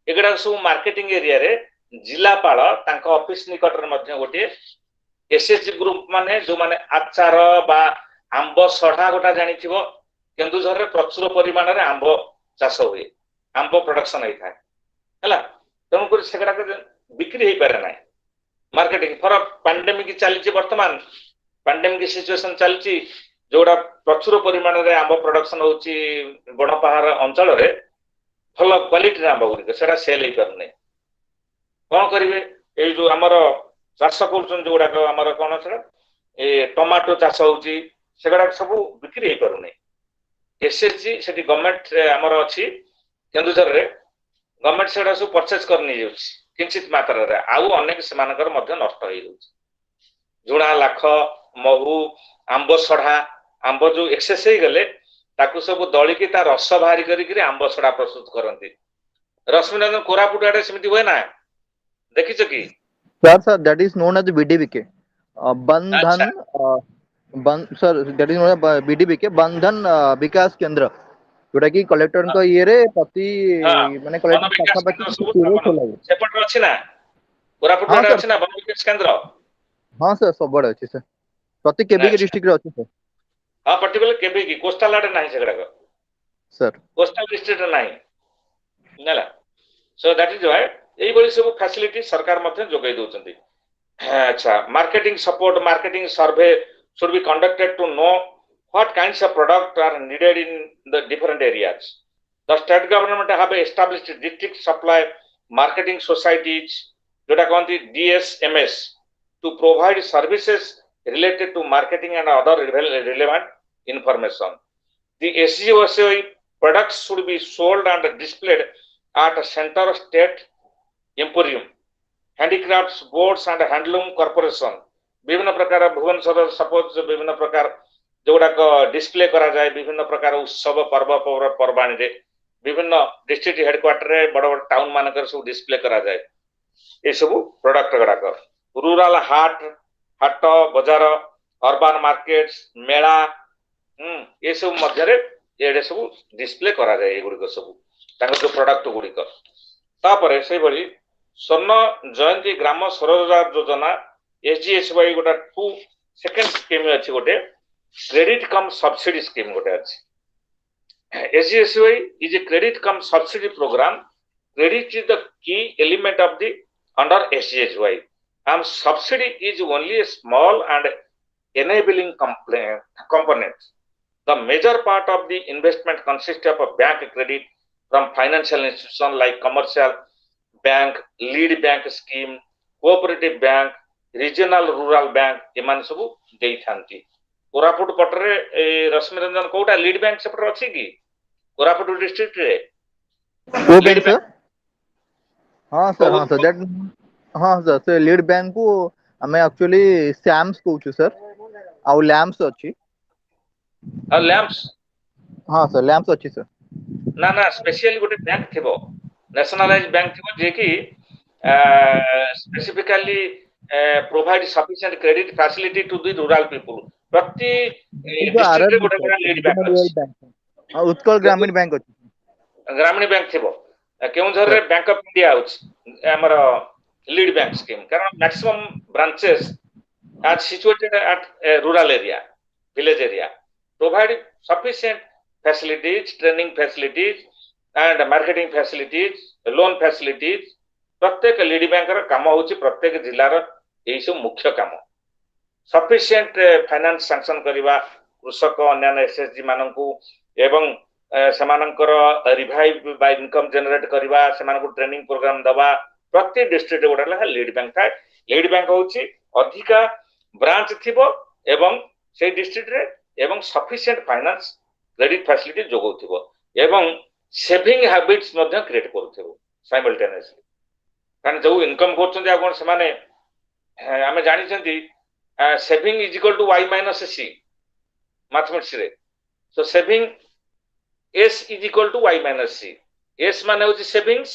एगुडा सब मार्केटिंग एरिया रे जिलापाल तांको ऑफिस निकट रे मध्य गोटे एसएसजी ग्रुप माने जो माने आचार बा आंब सढ़ा गोटा जानिथिबो केंदुझर रे प्रचुर परिमाण रे आंब चाष हुए आंब प्रोडक्शन होई थाए हला तम को सेगडा के बिक्री हे पारे नाही मार्केटिंग फॉर पैंडेमिक चलछि वर्तमान पैंडेमिक सिचुएशन चलछि जोड़ा प्रचुर परिमाण रे आंब प्रोडक्शन होछि बड़पहाड़ अंचल रे भल क्वालिटी आंब गुडी सेडा सेल हे परने कोन करिवे ए जो हमर चाष करछन जोड़ा हमर कोन सेडा ए टमाटो चाष होछि सेगुड़ा सब बिक्री हो पारुनी एसएचजी से गवर्नमेंट आमर अच्छी केन्दुझर रे गवर्नमेंट सेगुड़ा सब परचेज कर नहीं जाउछि किंचित मात्रा रे आउ अनेक सेमानकर मध्य नष्ट हो जाउछि जुणा लाख महू आंब सढ़ा आंब जो एक्सेस हो गले ताकू सब दलिकी ता रस बाहरी करी आंब सड़ा प्रस्तुत करती रश्मिरंजन कोरापुट आड़े सेमती हुए ना देखिछ कि sir that is known as BDBK Bandhan sir that is known as BDBK Bandhan Vikas केंद्र जोटा कि कलेक्टर को ये रे प्रति माने वन कलेक्टर विकास पाखा केंद्र पाखी सब पूरे स्थापन खोला गया सेपट अछि ना कोरापुट हां आड़े सर अछि ना वन विकास केंद्र हां सर सब बड़े अछि सर प्रति केबी के डिस्ट्रिक्ट रे अछि सर हां पर्टिकुलर केबे की कोस्टल आड़े नाही सेगड़ा को सर कोस्टल डिस्ट्रिक्ट नाही नला सो दैट इज व्हाई एई बळी सब फैसिलिटी सरकार मध्ये जोगाई दोचंती अच्छा marketing support marketing survey should be conducted to know what kinds of products are needed in the different areas. The state government have established district supply marketing societies, जोटा कहती DSMS, to provide services related to marketing and other relevant information. The SGOSI products should be sold and displayed at a center state emporium, handicrafts boards and handloom corporation. विभिन्न प्रकार Bhubaneswar suppose विभिन्न प्रकार जोगुड़ाक display करा जाए विभिन्न प्रकार उत्सव पर्व पर्वाणी रे विभिन्न डिस्ट्रिक्ट हेडक्वार्टर रे बड़ बड़ टाउन मानकर सब डिस्प्ले करा जाए ये सब प्रोडक्ट गुड़ाक रूराल हाट हाट बजार अर्बन मार्केट्स मेला ये सब मध्य ये सब डिस्प्ले करा जाए एगुड़िक सब जो प्रोडक्ट गुड़िक तापर से भली स्वर्ण जयंती ग्राम स्वरोजगार योजना एसजीएसवाई गोटा 2 सेकंड स्कीम अछि गोटे क्रेडिट कम सब्सिडी स्कीम गोटे अछि SGSY is a credit cum subsidy programme credit is the key element of the under SGSY and subsidy is only a small and enabling component. The major part of the investment consists of a bank credit from financial institutions like commercial bank, lead bank scheme, cooperative bank, regional rural bank एमान सब देई थांती कोरापुट पटरे Rashmiranjan Kota lead bank सेपटर अछि कि Koraput district रे को bank sir हां sir that हां सर लीड बैंक को हमें एक्चुअली सैम्स कहू सर आ लैम्प्स अछि आ लैम्प्स हां सर लैम्प्स अछि सर ना ना स्पेशली गोटे बैंक थिबो नेशनलाइज बैंक थिबो जे कि specifically provide sufficient credit facility to the rural people प्रति डिस्ट्रिक्ट रे गोटे गोटे लीड बैंक अछि हां उत्कल ग्रामीण बैंक अछि ग्रामीण बैंक थिबो केउझर रे बैंक ऑफ इंडिया आउछ हमर लीड बैंक स्कीम कारण maximum branches are situated at rural area village area provide sufficient facilities training facilities and marketing facilities loan facilities प्रत्येक लीड बैंक रा काम होची प्रत्येक जिल्ला रा एई सब मुख्य काम सफिशिएंट फाइनेंस सैंक्शन करिवा कृषक अन्य एसएसजी माननकू एवं सेमानकर रिवाइव बाय इनकम जनरेट करिवा सेमानकू ट्रेनिंग प्रोग्राम दबा प्रत्येक डिस्ट्रिक्ट गोटा लखा लीड बैंक था लीड बैंक होची अधिका ब्रांच थिबो एवं से डिस्ट्रिक्ट रे एवं सफिशिएंट फाइनेंस क्रेडिट फैसिलिटी जोगौथिबो एवं सेविंग हैबिट्स मध्ये क्रिएट करूथिबो साइमल्टेनियसली कारण जो इनकम करछन आ कोन से माने हमें जानि छथि saving is equal to y minus c mathematics रे so saving s is equal to y minus c s माने होची सेविंग्स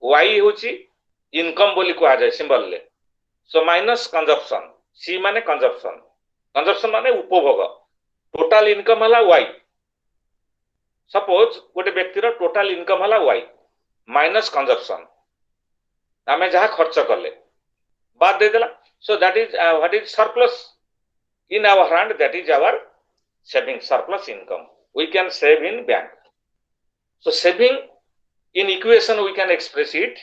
y होची इनकम बोली को आ जाय सिंबल ले सो माइनस कंजप्शन c माने कंजप्शन कंजप्शन माने उपभोग टोटल इनकम हला y सपोज गोटे व्यक्ति रो टोटल इनकम हला y माइनस कंजप्शन आमे जहा खर्च करले बाद दे देला so that is what is surplus in our hand that is our saving surplus income we can save in bank so saving in equation we can express it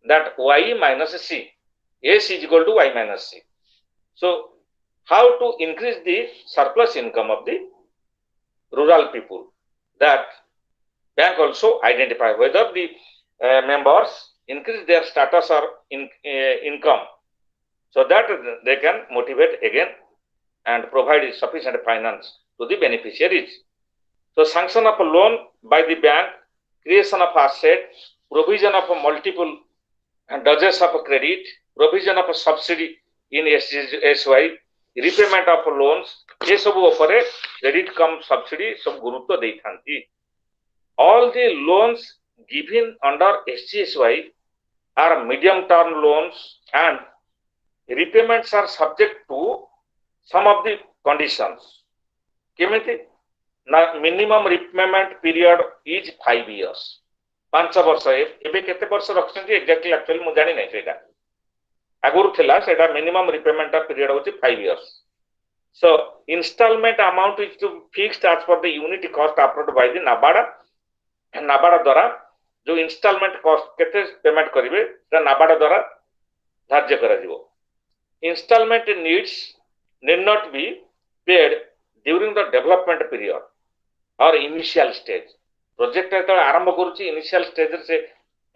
that y minus c s is equal to y minus c so how to increase the surplus income of the rural people that bank also identify whether the members increase their status or income so that they can motivate again and provide sufficient finance to the beneficiaries. So sanction of a loan by the bank, creation of asset, provision of a multiple doses of a credit, provision of a subsidy in SY, repayment of loans, ये सब ऊपर credit कम subsidy सब गुरुत्व देइथांती. All the loans given under SGSY are medium term loans and repayments are subject to some of the conditions. केमिति ना minimum repayment period is 5 years. 5 वर्ष एबे केते वर्ष रखछन्ती एक्जेक्टली एक्चुअली मु जानि नै सेटा आगुरु थिला सेटा मिनिमम रिपेमेंट पीरियड होची 5 years. So installment amount is to fixed as per the unit cost approved by the NABARD. NABARD द्वारा जो installment cost केते पेमेंट करिवे सेटा NABARD द्वारा धार्य करा जिवो. Installment need not be paid during the development period or initial stage. Project तो आरंभ करूची इनिशियल स्टेज से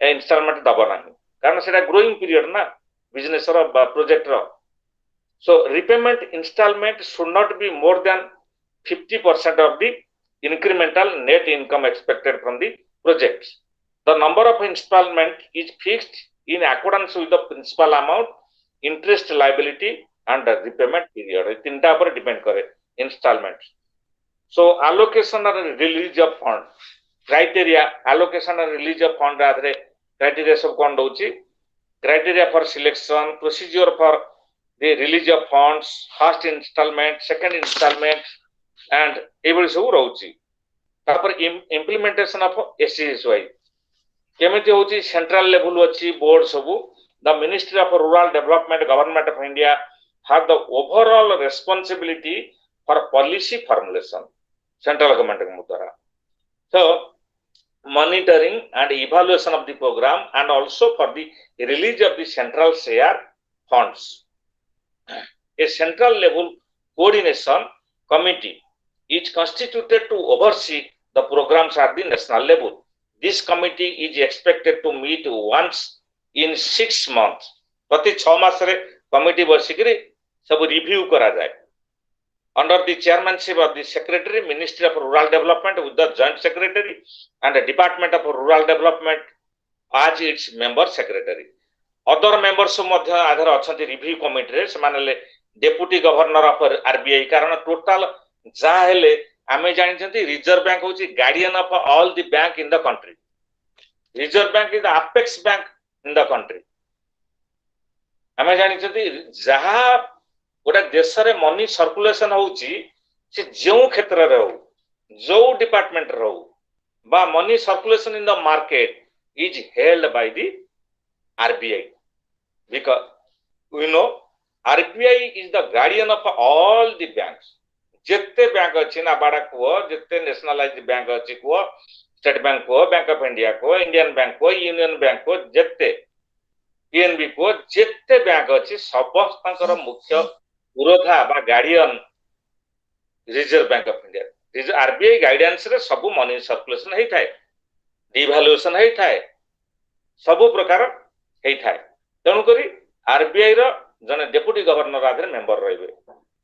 इंस्टॉलमेंट दबो नाही कारण सेटा ग्रोइंग पीरियड ना बिजनेस रो प्रोजेक्ट रो. So repayment instalment should not be more than 50% of the incremental net income expected from the projects. The number of installment is fixed in accordance with the principal amount, interest liability and the repayment period. तीनटा पर depend करे instalment. So allocation and release of fund criteria, allocation and release of fund आधरे criteria सब कौन दोची. Criteria for selection, procedure for the release of funds, first installment, second installment and every सब रहउची. तापर implementation of SCSY केमिति होची central level अछि board सब. The Ministry of Rural Development, Government of India have the overall responsibility for policy formulation. Central government द्वारा. So monitoring and evaluation of the program and also for the release of the central share funds. A central level coordination committee is constituted to oversee the programs at the national level. This committee is expected to meet once in 6 months. प्रति 6 मास रे committee बसिकरी सब review करा जाय. Under the chairmanship of the Secretary, Ministry of Rural Development with the Joint Secretary and the Department of Rural Development as its member secretary. Other members Madhya Aadhaar अछंती review committee रे समानले deputy governor of RBI कारण total जा हेले आमे जानिछंती reserve bank होची guardian of all the bank in the country. Reserve bank is the apex bank in the country. आमे जानिछंती जहा गोटे देश रे मनी सर्कुलेशन होची से जो क्षेत्र रे हो जो डिपार्टमेंट रे हो बा money circulation in the market is held by the RBI because we know RBI is the guardian of all the banks. जितने बैंक अच्छी नाबार्ड को जितने नेशनलाइज्ड बैंक अच्छी को स्टेट बैंक को बैंक ऑफ इंडिया को इंडियन बैंक को union bank को जितने पीएनबी को जितने बैंक अच्छी सबस्तर मुख्य पुरोधा बा guardian reserve bank of India. RBI guidance रे सब मनी सर्कुलेशन हेई थाए, डिवैल्यूएशन हेई थाए, सब प्रकार हेई थाए. तेणु करी आरबीआई रो जने डेप्यूटी गवर्नर आधर मेंबर रहिबे.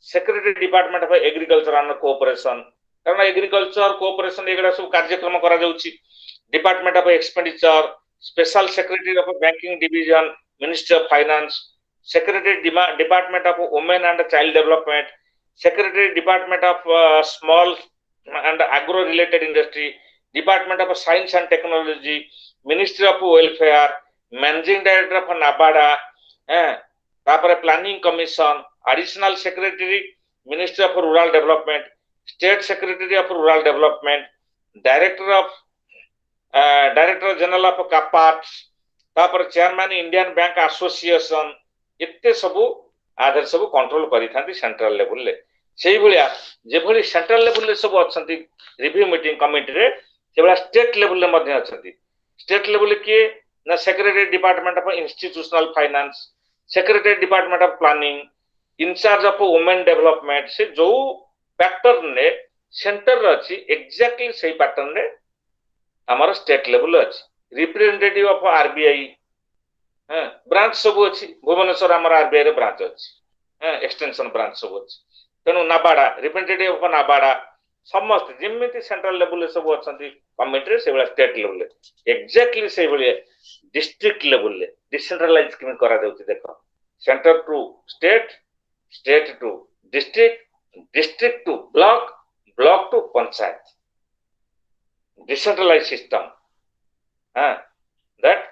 Secretary department of agriculture and cooperation कारण एग्रीकल्चर कोऑपरेशन एगडा सब कार्यक्रम करा जाउची. Department of expenditure, special secretary of banking division, ministry of finance, secretary department of women and child development, secretary department of small and agro related industry, department of science and technology, ministry of welfare, managing director of नाबार्डा, तापर planning commission, additional secretary ministry of rural development, state secretary of rural development, director general of CAPART, तापर chairman Indian bank association इत्ते सबु आधार सबु control करि थांती central level ले. सेही भलिया जे भली सेंट्रल लेवल ले सब अछंती रिव्यू मीटिंग कमिटी रे से भला स्टेट लेवल ले मध्ये अछंती. स्टेट लेवल के ना secretary department of institutional finance, secretary department of planning, incharge of women development से जो पैटर्न ने सेंटर अछि एग्जैक्टली सही पैटर्न ने हमर स्टेट लेवल अछि. रिप्रेजेंटेटिव ऑफ आरबीआई ब्रांच सब अछि. भुवनेश्वर हमर आरबीआई रे ब्रांच अछि, एक्सटेंशन ब्रांच सब अछि. तेनु नाबार्डा रिप्रेजेंटेटिव ऑफ नाबार्डा, समस्त जिम्मेती सेंट्रल लेवल सब अच्छा कमिटी से स्टेट लेवल एक्जाक्टली से डिस्ट्रिक्ट लेवल डिसेंट्रलाइज केमी करा जाउची देखो centre to state state to district district to block block to panchayat decentralise system हाँ दैट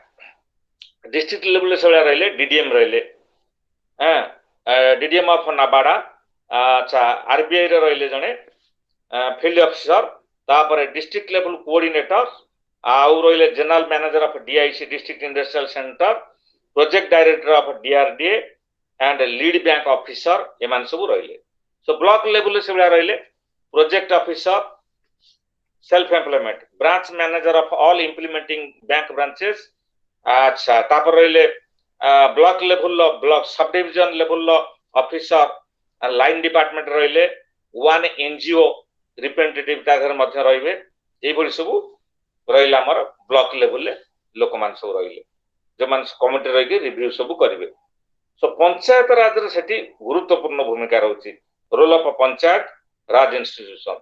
डिस्ट्रिक्ट लेवल से रहिले डीडीएम रहिले हाँ डीडीएम ऑफ नाबाड़ा अच्छा आरबीआई रे रहिले जने फील्ड ऑफिसर तापर डिस्ट्रिक्ट लेवल कोऑर्डिनेटर आउ रहिले general manager of DIC district industrial centre project director of DRDA and lead bank officer एमान सब रहिले सो ब्लॉक लेवल से रहिले project officer self employment branch manager of all implementing bank branches अच्छा तापर रहिले block level block sub division level officer line department रहिले one NGO representative तागर मध्य रहिबे एई बडी सब रहिला हमर ब्लॉक लेवल ले लोक मान सब रहिले जो मान कमिटी रहि के रिव्यू सब करिवे सो पंचायत राज रे सेठी गुरुत्वपूर्ण भूमिका रहउची role of panchayat raj institution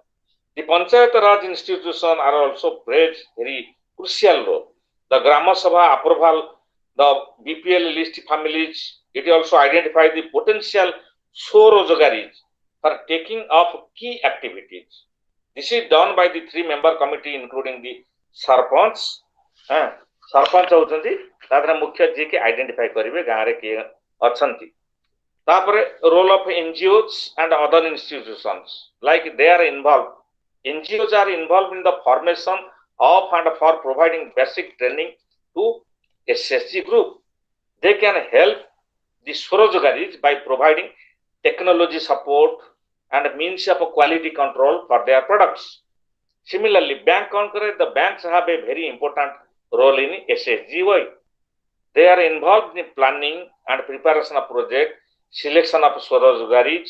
the panchayat raj institution are also plays very crucial role the gram sabha approval the BPL list families it also identify the potential swarozgaris for taking up key activities. This is done by the 3-member committee including the sarpanch sarpanch होचंती तादरा मुख्य जे के identify करिवे गां रे के अछंती तापरे role of NGOs and other institutions like they are involve NGOs are involve in the formation of and for providing basic training to SSG group they can help the Swarojogaris by providing technology support and means of quality control for their products. Similarly, bank concurrent, the banks have a very important role in SSGY. They are involved in planning and preparation of project, selection of Swarojogaris,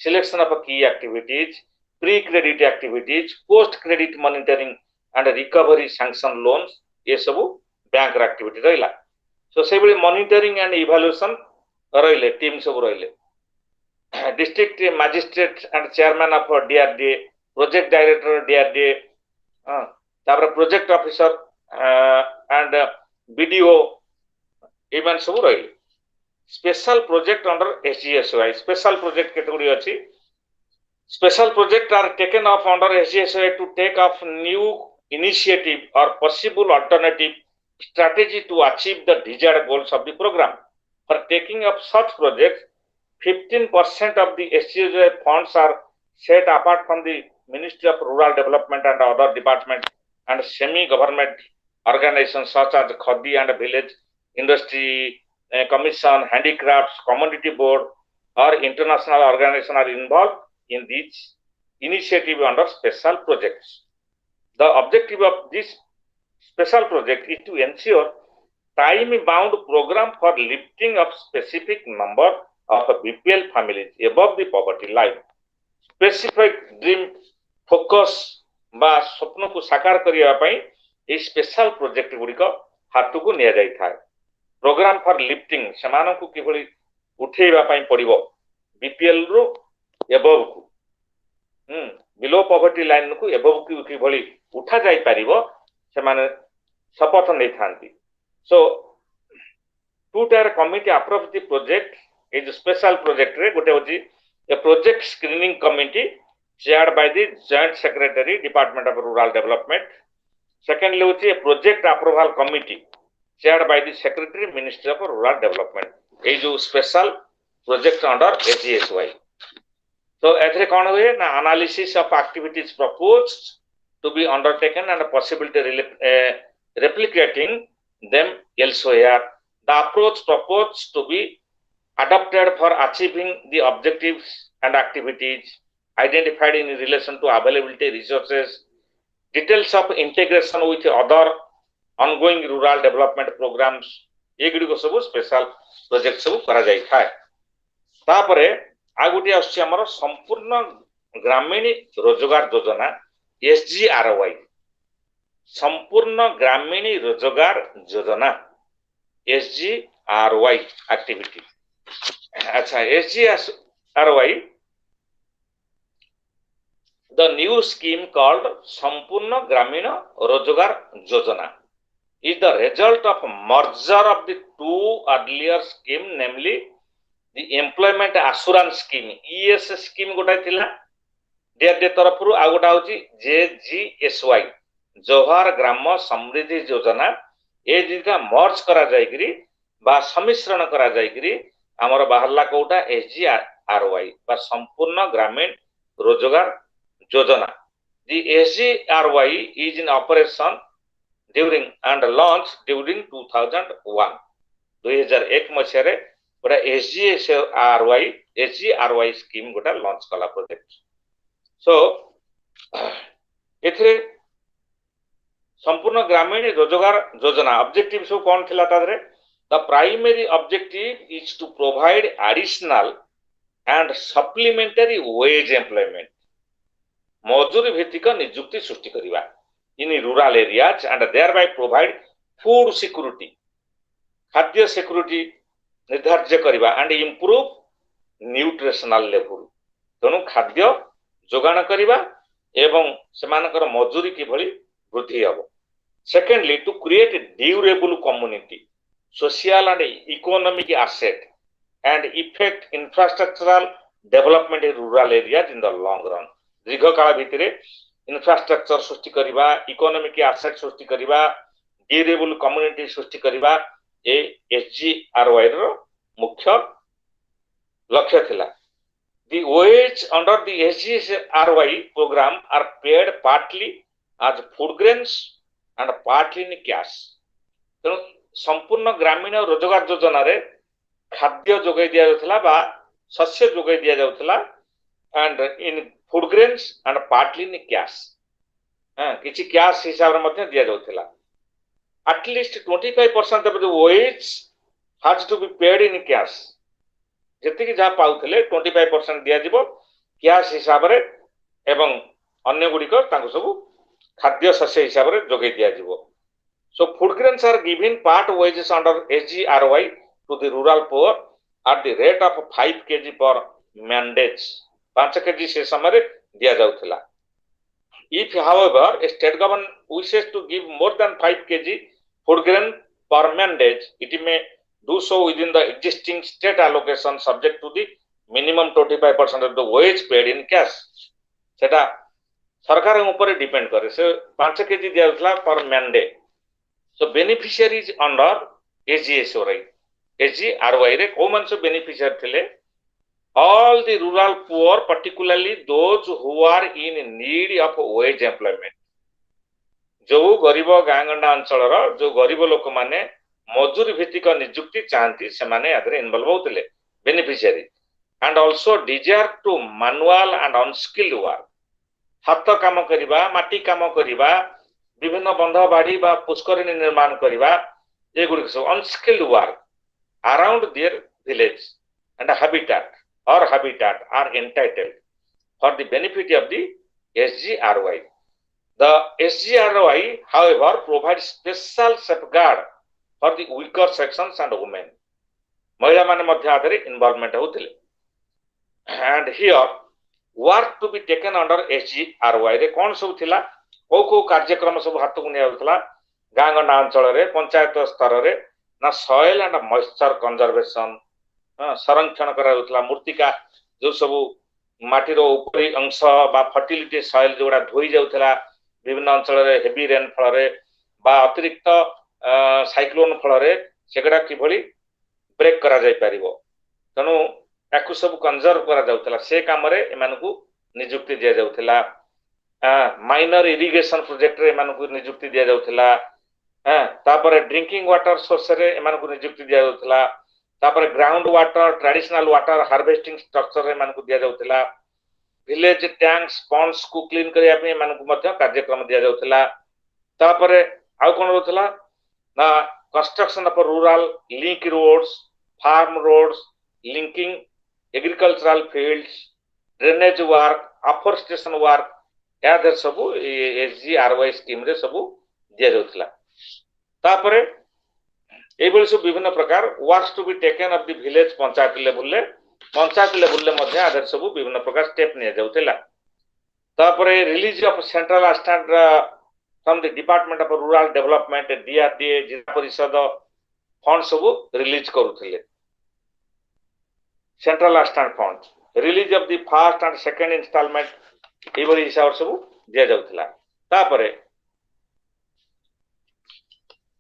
selection of key activities, pre-credit activities, post-credit monitoring and recovery sanction loans. ये सब bank activity रहिला. So से बड़ी monitoring and evaluation रहिले team सब रहिले district magistrate and chairman of DRDA project director DRDA तापर project officer and BDO even सब रहिले special project under SGSY special project category अछि special project are taken up under SGSY to take up new initiative or possible alternative strategy to achieve the desired goals of the program. For taking up such projects, 15% of the SGSY funds are set apart from the Ministry of Rural Development and other departments and semi-government organizations such as Khadi and Village Industry Commission, Handicrafts, Commodity Board or international organizations are involved in these initiatives under special projects. The objective of this special project is to ensure time-bound program for lifting of specific number of BPL families above the poverty line. Specific dream focus बा स्वप्न को साकार करिया पई ए special project गुडिको हाथ को निया जाई थाए प्रोग्राम फॉर लिफ्टिंग समान को किभली उठेबा पई पड़िबो बीपीएल रो एबव को बिलो पॉवर्टी लाइन को एबव को किभली उठा जाई परिबो समान शपथ नै थांती so two tier committee approve the project is special project रे गोटे होची a project screening committee chaired by the Joint Secretary, Department of Rural Development. Secondly, a project approval committee chaired by the Secretary, Ministry of Rural Development. This is a special project under SGSY. So, as a analysis of activities proposed to be undertaken and a possibility replicating them elsewhere. The approach proposed to be adopted for achieving the objectives and activities identified in relation to availability resources, details of integration with other ongoing rural development programs, एगुडी को सब special project सब करा जाई थाए तापरे आगुटी आछि हमर संपूर्ण ग्रामीण रोजगार योजना एसजीआरवाई संपूर्ण ग्रामीण रोजगार योजना एसजीआरवाई एक्टिविटी अच्छा एसजीआरवाई the new scheme called Sampurna Gramina Rojogar Yojana is the result of merger of the two earlier scheme, namely the employment assurance scheme ES scheme गोटा थिला DRD तरफ रु आ गोटा होची JGSY जोहार ग्राम समृद्धि योजना ए जिका मर्ज करा जायकरी बा सम्मिश्रण करा जायकरी हमर बाहरला कोटा SGRY बा संपूर्ण ग्रामीण रोजगार योजना. The SGRY is in operation during and launched during 2001. 2001 मसियारे गोटा SGRY स्कीम गोटा लॉन्च कला प्रोजेक्ट. सो एथरे संपूर्ण ग्रामीण रोजगार योजना ऑब्जेक्टिव सो कोन थिला तादरे. The primary objective is to provide additional and supplementary wage employment. मजूरी भित्तिक नियुक्ति सृष्टि करिवा in rural areas and thereby provide food security, खाद्य security निर्धार्य करिवा and improve nutritional level. तेणु खाद्य जोगाण करिवा एवं सेमानकर मजूरी किभଳି वृद्धि हबो. Secondly, to create a durable community, social and economic asset and effect infrastructural development in rural areas in the long run. दीर्घ काल भितरे इंफ्रास्ट्रक्चर सृष्टि करिवा, इकोनॉमिक एसेट सृष्टि करिवा, ड्यूरेबल कम्युनिटी सृष्टि करिवा ए SGRY रो मुख्य लक्ष्य थिला. The wage under the SGRY program are paid partly as food grains and partly in cash. तेणु संपूर्ण ग्रामीण रोजगार योजना रे खाद्य जोगाई दिया जाउथला बा शस्य जोगाई दिया जाउथला and in food grains and partly in cash. किछि कैश हिसाब रे मध्ये दिया जाउथला. At least 25% of the wage has to be paid in cash. जति कि जा पाउथले 25% दिया जिवो कैश हिसाब रे एवं अन्य गुडी को तांको सब खाद्य शस्य हिसाब रे जोगाई दिया जिवो. So food grains are given part wages under SGRY to the rural poor at the rate of 5 kg per man days. 5 kg से समय रे दिया जाउथला. If however a state government wishes to give more than 5 kg food grain per man days, it may do so within the existing state allocation subject to the minimum 25% of the wage paid in cash. सेटा सरकार ऊपर depend करे. से 5 kg दिया जाउथला per man day. So beneficiaries under SGRY रे को मानस beneficiary थिले all the rural poor, particularly those who are in need of wage employment. जो गरीब गांगंडा अंचल जो गरीब लोक माने मजूरी भित्तिक नियुक्ति चाहती से माने आदरे इन्वॉल्व होतले beneficiary and also desire to manual and unskilled work. हाथ काम करिबा, माटी काम करिबा, विभिन्न बंध बाड़ी बा पुष्करिणी निर्माण करिबा ए गुडी सब unskilled work around their village and habitat are entitled for the benefit of the SGRY. The SGRY, however, provides special safeguard for the weaker sections and women. महिला माने मध्य आधारे involvement होतले. And here work to be taken under SGRY रे कोन सब थिला को कार्यक्रम सब हाथ को निया होतला गांगंडा अंचल रे पंचायत स्तर रे ना सॉइल एंड मॉइस्चर कंजर्वेशन संरक्षण करा होतला. मूर्तिका जो सब माटीर ऊपरी अंश बा फर्टिलिटी सॉइल जोडा धोई जाउथला विभिन्न अंचल रे हेवी रेन फल रे बा अतिरिक्त साइक्लोन फल रे सेगडा किभली ब्रेक करा जाय परिबो. तनु याकु सब कंजर्व करा जाउथला. से काम रे एमानकु नियुक्ति दिया जाउथला. माइनर इरिगेशन प्रोजेक्ट रे एमानकु नियुक्ति दिया जाउथला. तापरे ड्रिंकिंग वाटर सोर्स रे एमानकु नियुक्ति दिया जाउथला. तापरे ground water traditional water harvesting structure रे एमानकु दिया जाउथला. विलेज टैंक्स पॉन्ड्स को क्लीन करिया पे एमानकु मध्य कार्यक्रम दिया जाउथला. तापरे आउ कोन होतला ना construction of rural link roads, farm roads, linking agricultural fields, drainage work, afforestation work यादर सब SGRY स्कीम रे सब दिया जाउथला. तापरे एबोली सब विभिन्न प्रकार works to be taken of the village panchayat level ले मध्य आदर सब विभिन्न प्रकार स्टेप निया जाउथला. तापर release of central assistant from the department of rural development DRDA zila parishad fund सब रिलीज करूथिले central assistant fund release of the first and second instalment एबरी हिसाब सब दिया जाउथिला तापर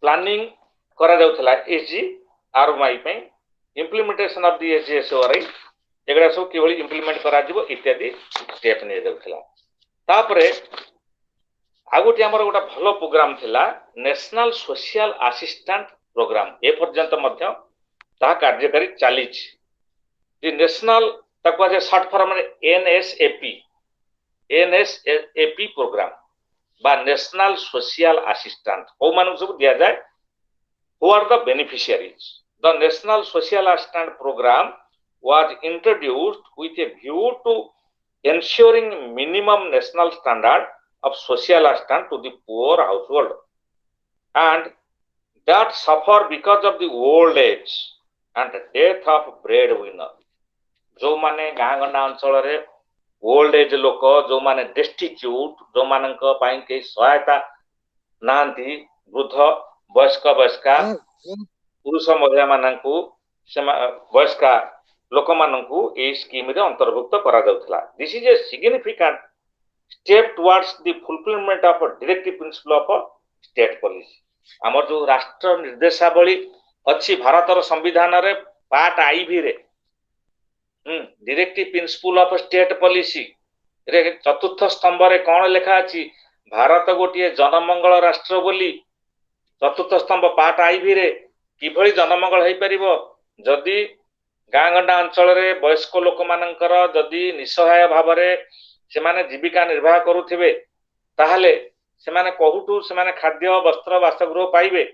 प्लानिंग करा जाउथिला एसजी आरओआई पे इम्प्लीमेंटेशन ऑफ द एसजीएसओआरआई एगडा सब किभଳି इम्प्लीमेंट करा जिवो इत्यादि स्टेप ने जाउथिला तापरे आगोटी हमर गोटा भलो प्रोग्राम थिला नेशनल सोशल असिस्टेंट प्रोग्राम ए पर्यंत मध्य ता कार्यकारी चालीच दि नेशनल तकवा जे शॉर्ट फॉर्म में एनएसएपी प्रोग्राम बा नेशनल सोशल असिस्टेंट ओ मानु सब दिया जाए who are the beneficiaries the national social assistant programme was introduced with a view to ensuring minimum national standard of social assistance to the poor household and that suffer because of the old age and death of breadwinner जो माने गाँ गंडा अंचल रे old age लोक जो माने destitute जो मानक पाई के सहायता नांती वृद्ध वयस्क वयस्का पुरुष महिला मानकू वयस्का लोक मानकू ए स्कीम रे अंतर्भुक्त करा जाउथला this is a significant step towards the fulfilment of directive principle of state policy हमर जो राष्ट्र निर्देशावली अछि भारतर संविधान रे पार्ट आईवी रे directive principle of state policy रे चतुर्थ स्तंभ रे कोन लेखा अछि भारत गोटिए जनमंगल राष्ट्र बोली चतुर्थ स्तंभ पार्ट आईवी रे किभଳି जनमंगल हेई परिबो जदी गाँ गंडा अंचल रे वयस्क लोक मानकर जदी निसहाय भाव रे से माने जीविका निर्वाह करूथिबे ताहले से माने कोहुटू से माने खाद्य वस्त्र वासगृह पाइबे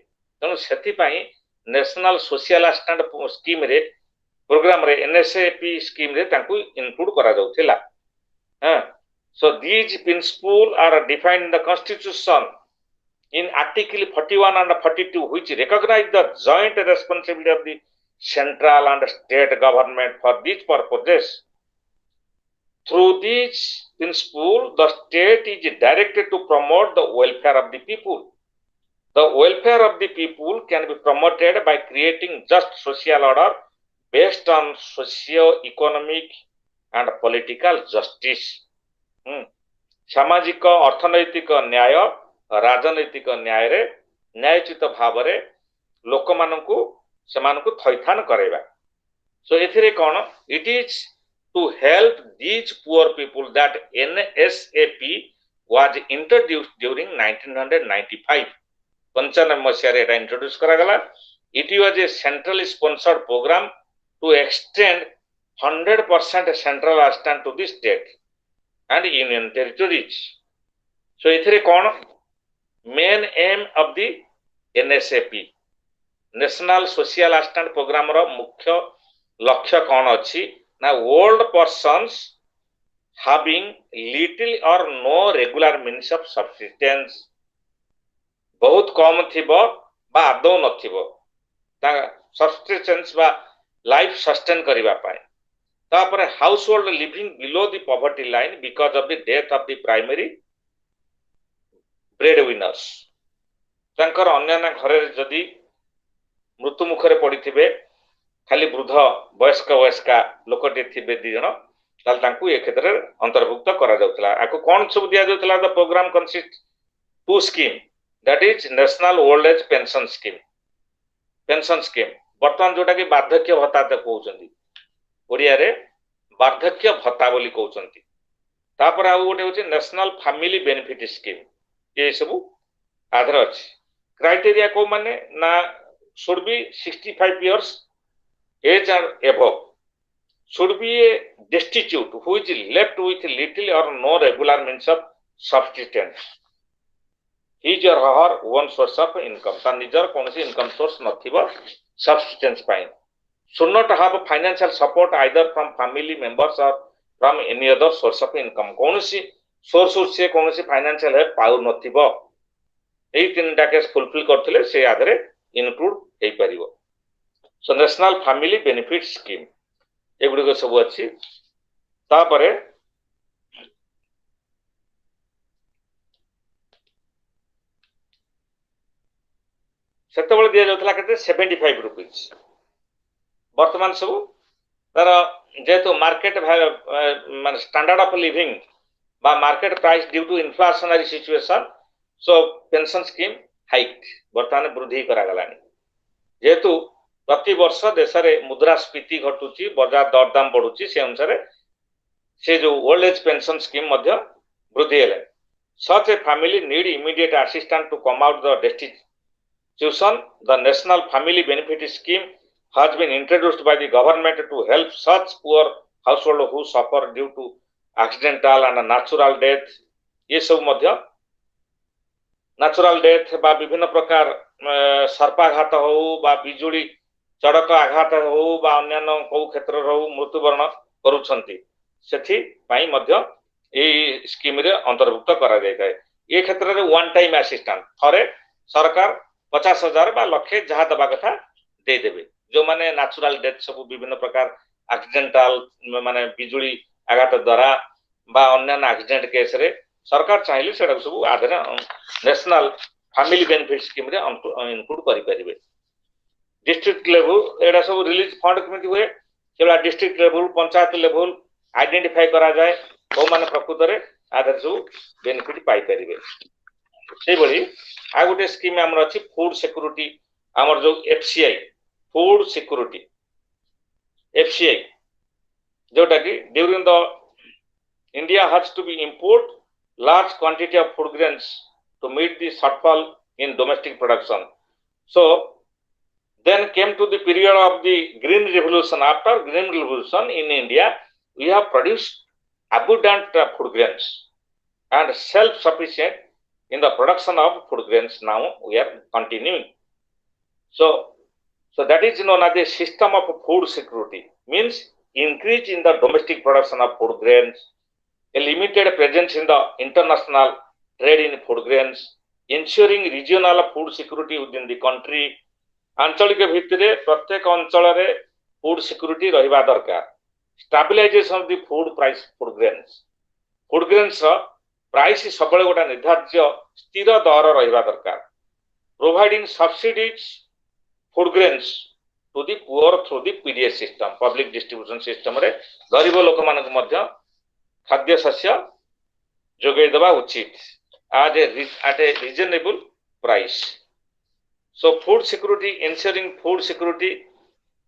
तेणु सेति पई नेशनल सोशल असिस्टेंट स्कीम रे प्रोग्राम रे एनएसएपी स्कीम रे ताकू इंक्लूड करा जाउथिला so these principle are defined in the constitution in article 41 and 42 which recognize the joint responsibility of the central and state government for these purposes. Through these principles, the state is directed to promote the welfare of the people. The welfare of the people can be promoted by creating just social order based on socio-economic and political justice. सामाजिक अर्थनैतिक न्याय राजनैतिक न्याय रे न्यायोचित भाव रे लोक मानकू समानकू थैथान करेबा सो एथिरे कोन it is to help these poor people that NSAP was introduced during 1995 95 मसिया रे इंट्रोड्यूस करा गला it was a centrally sponsored programme to extend 100% central assistance to the state and union territories so एथिरे कोन main aim of the NSAP national social assistant programme रो मुख्य लक्ष्य कौन अच्छी ना old persons having little or no regular means of subsistence बहुत कम थिबो बा आदौ नथिबो ता सब्सिस्टेंस बा लाइफ सस्टेन करिबा पाए तापर house hold living below the poverty line because of the death of the primary bread winners तांकर अन्य घरे जदि मृत्यु मुखरे पड़िथिबे खाली वृद्ध वयस्क वयस्का लोकटे थिबे दि जण ताल तांकू ए क्षेत्र रे अंतर्भुक्त करा जाउतला आको कोन सब दिया जाउतला the programme consist two scheme that is national old age pension scheme वर्तमान जोटा कि वार्धक्य भत्ता त कहउचंदी ओडिया रे वार्धक्य भत्ता बोली कहउचंदी तापर आ गोटे होचे नेशनल फैमिली बेनिफिट स्कीम ये सब आधार अच्छी क्राइटेरिया को माने ना should be 65 years age or above should be a destitute who is left with little or no regular means of subsistence his or her own source of income ता निजर कोनसी income source नथिबो subsistence पाइन should not have financial support either from family members or from any other source of income कोनसी source से कोनसी financial help पाउ नथिबो एई तीनटा केस फुलफिल करथिले से आधरे इनक्लूड हेई परिबो so national family benefit scheme एगुडी को सब अछि तापरे सेतेबेले दिया जाउथला केते 75 रुपीस वर्तमान सब तार जेहेतु मार्केट मान स्टैंडर्ड ऑफ लिविंग बा market price due to inflationary situation so pension scheme hike वर्तमान वृद्धि करा गलानी जेहेतु प्रति वर्ष देश में मुद्रास्फीति घटुची बाजार दरदाम बढ़ुची से अनुसार से जो ओल्ड एज पेंशन स्कीम मध्य वृद्धि हेले such a family need immediate assistance to come out the destitution. The national family benefit scheme has been introduced by the government to help such poor household who suffer due to accidental and natural death. ये सब मध्य natural death बा विभिन्न प्रकार सर्पाघात हो बा बिजुली चड़क आघात हो बा अन्य को क्षेत्र हो मृत्युवरण करुछंती सेठी पाई मध्य ये स्कीम रे अंतर्भुक्त करा जाय थाए ये क्षेत्र रे वन टाइम असिस्टेंट थरे सरकार 50,000 बा लक्षे जहा दबा कथा दे देबे जो माने नेचुरल डेथ सब विभिन्न प्रकार एक्सीडेंटल माने बिजुली आघात द्वारा बा अन्य एक्सीडेंट केस रे सरकार चाहिले सेडा सब आधर नेशनल फैमिली बेनिफिट स्कीम रे इनक्लूड करि परिबे डिस्ट्रिक्ट लेवल एडा सब रिलीज फंड केमति होए केवला district level panchayat level identify करा जाए को माने प्रकृत रे आधर सब बेनिफिट पाई परिबे से बड़ी आ गोटे स्कीम हमर अछि फूड सिक्योरिटी हमर जो एफसीआई फूड सिक्योरिटी एफसीआई जोटा कि during the India has to be import large quantity of food grains to meet the shortfall in domestic production. So then came to the period of the green revolution. After green revolution in India, we have produced abundant food grains and self-sufficient in the production of food grains. Now we are continuing. So that is known as the system of food security. Means increase in the domestic production of food grains, a limited presence in the international trade in food grains, ensuring regional food security within the country. आंचलिक भित्तिरे प्रत्येक अंचल रे food security रहिबा दरकार. Stabilisation of the food price food grains price सबले गोटा निर्धार्य स्थिर दर रहिबा दरकार. Providing subsidies food grains to the poor through the PDS system public distribution system रे गरीब लोक मानक मध्य खाद्य शस्य जोगे देवा उचित at a reasonable price. So food security, ensuring food security,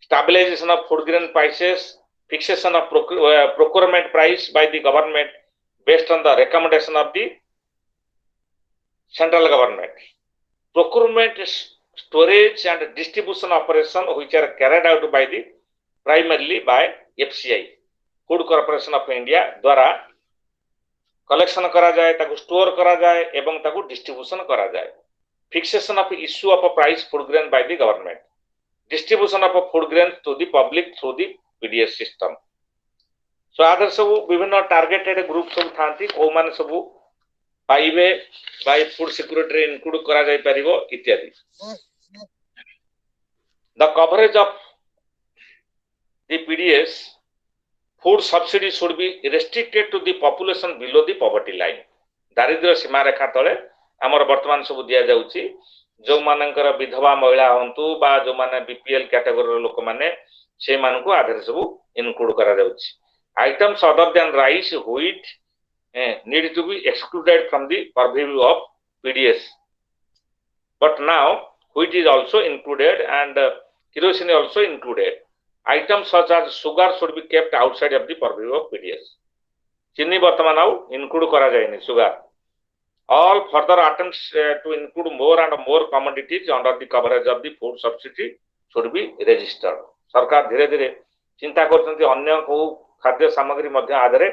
stabilization of food grain prices, fixation of procurement price by the government based on the recommendation of the central government. Procurement, storage and distribution operation which are carried out by the primarily by FCI. Food corporation of India द्वारा collection करा जाए ताकू store करा जाए एवं ताकू distribution करा जाए. Fixation of issue of price food grain by the government, distribution of food grain to the public through the PDS system. So आदर सब विभिन्न टार्गेटेड ग्रुप सब थांती को माने सब पाइबे बाय फूड सिक्योरिटी रे इनक्लूड करा जाय परिबो इत्यादि. The coverage of the PDS food subsidy should be restricted to the population below the poverty line. दारिद्र्य सीमा रेखा तले हमर वर्तमान सब दिया जाउची जो मानकर विधवा महिला हंतु बा जो माने बीपीएल कैटेगरी लोक माने से मान को आधार सब इनक्लूड करा जाउची. Items other than rice wheat need to be excluded from the purview of PDS, but now wheat is also included and kerosene also included. Items such as sugar should be kept outside of the purview of PDS. चीनी वर्तमान आउ include करा जाएनी sugar. All further attempts to include more and more commodities under the coverage of the food subsidy should be registered. सरकार धीरे धीरे चिंता करछन्ती अन्य को खाद्य सामग्री मध्य आधारे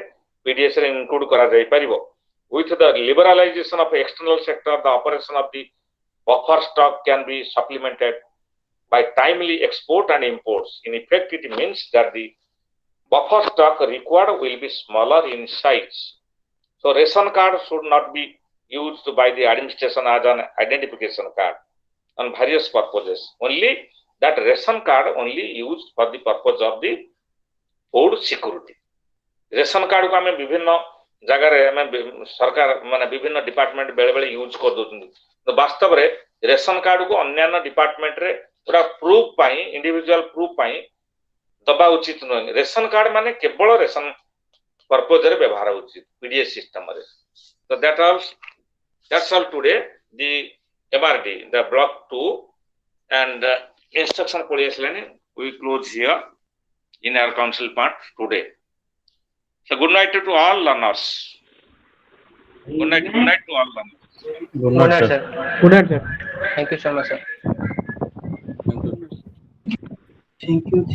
PDS रे include करा जाय परिबो. With the liberalization of external sector, the operation of the buffer stock can be supplemented by timely export and imports. In effect, it means that the buffer stock required will be smaller in size. So ration card should not be used by the administration as an identification card on various purposes. Only that ration card only used for the purpose of the food security. ration card को हमें विभिन्न जगह रे हमें सरकार माने विभिन्न department बेले बेले यूज कर दोछन. तो वास्तव रे रेशन कार्ड को अन्य डिपार्टमेंट रे पूरा प्रूफ पाई इंडिविजुअल प्रूफ पाई दबा उचित नुहे रेशन कार्ड माने केवल रेशन पर्पज रे व्यवहार उचित पीडीएस सिस्टम रे तो that's all today the MRD the block 2 and instruction पढ़ी आसलानी we close here in our council part today. So good night to all learners. Good night to all learners. Good night, sir. Good night, sir. Thank you so much, sir. Thank you.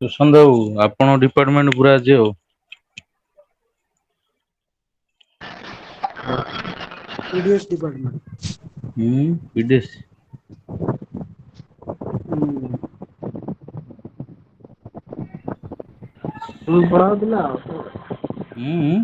Sushant ବାବୁ ଆପଣ department ପୁରା ଆଜି ଆଉ PDS department. ବିଦେଶ ପଢା ହଉଥିଲା ହୁଁ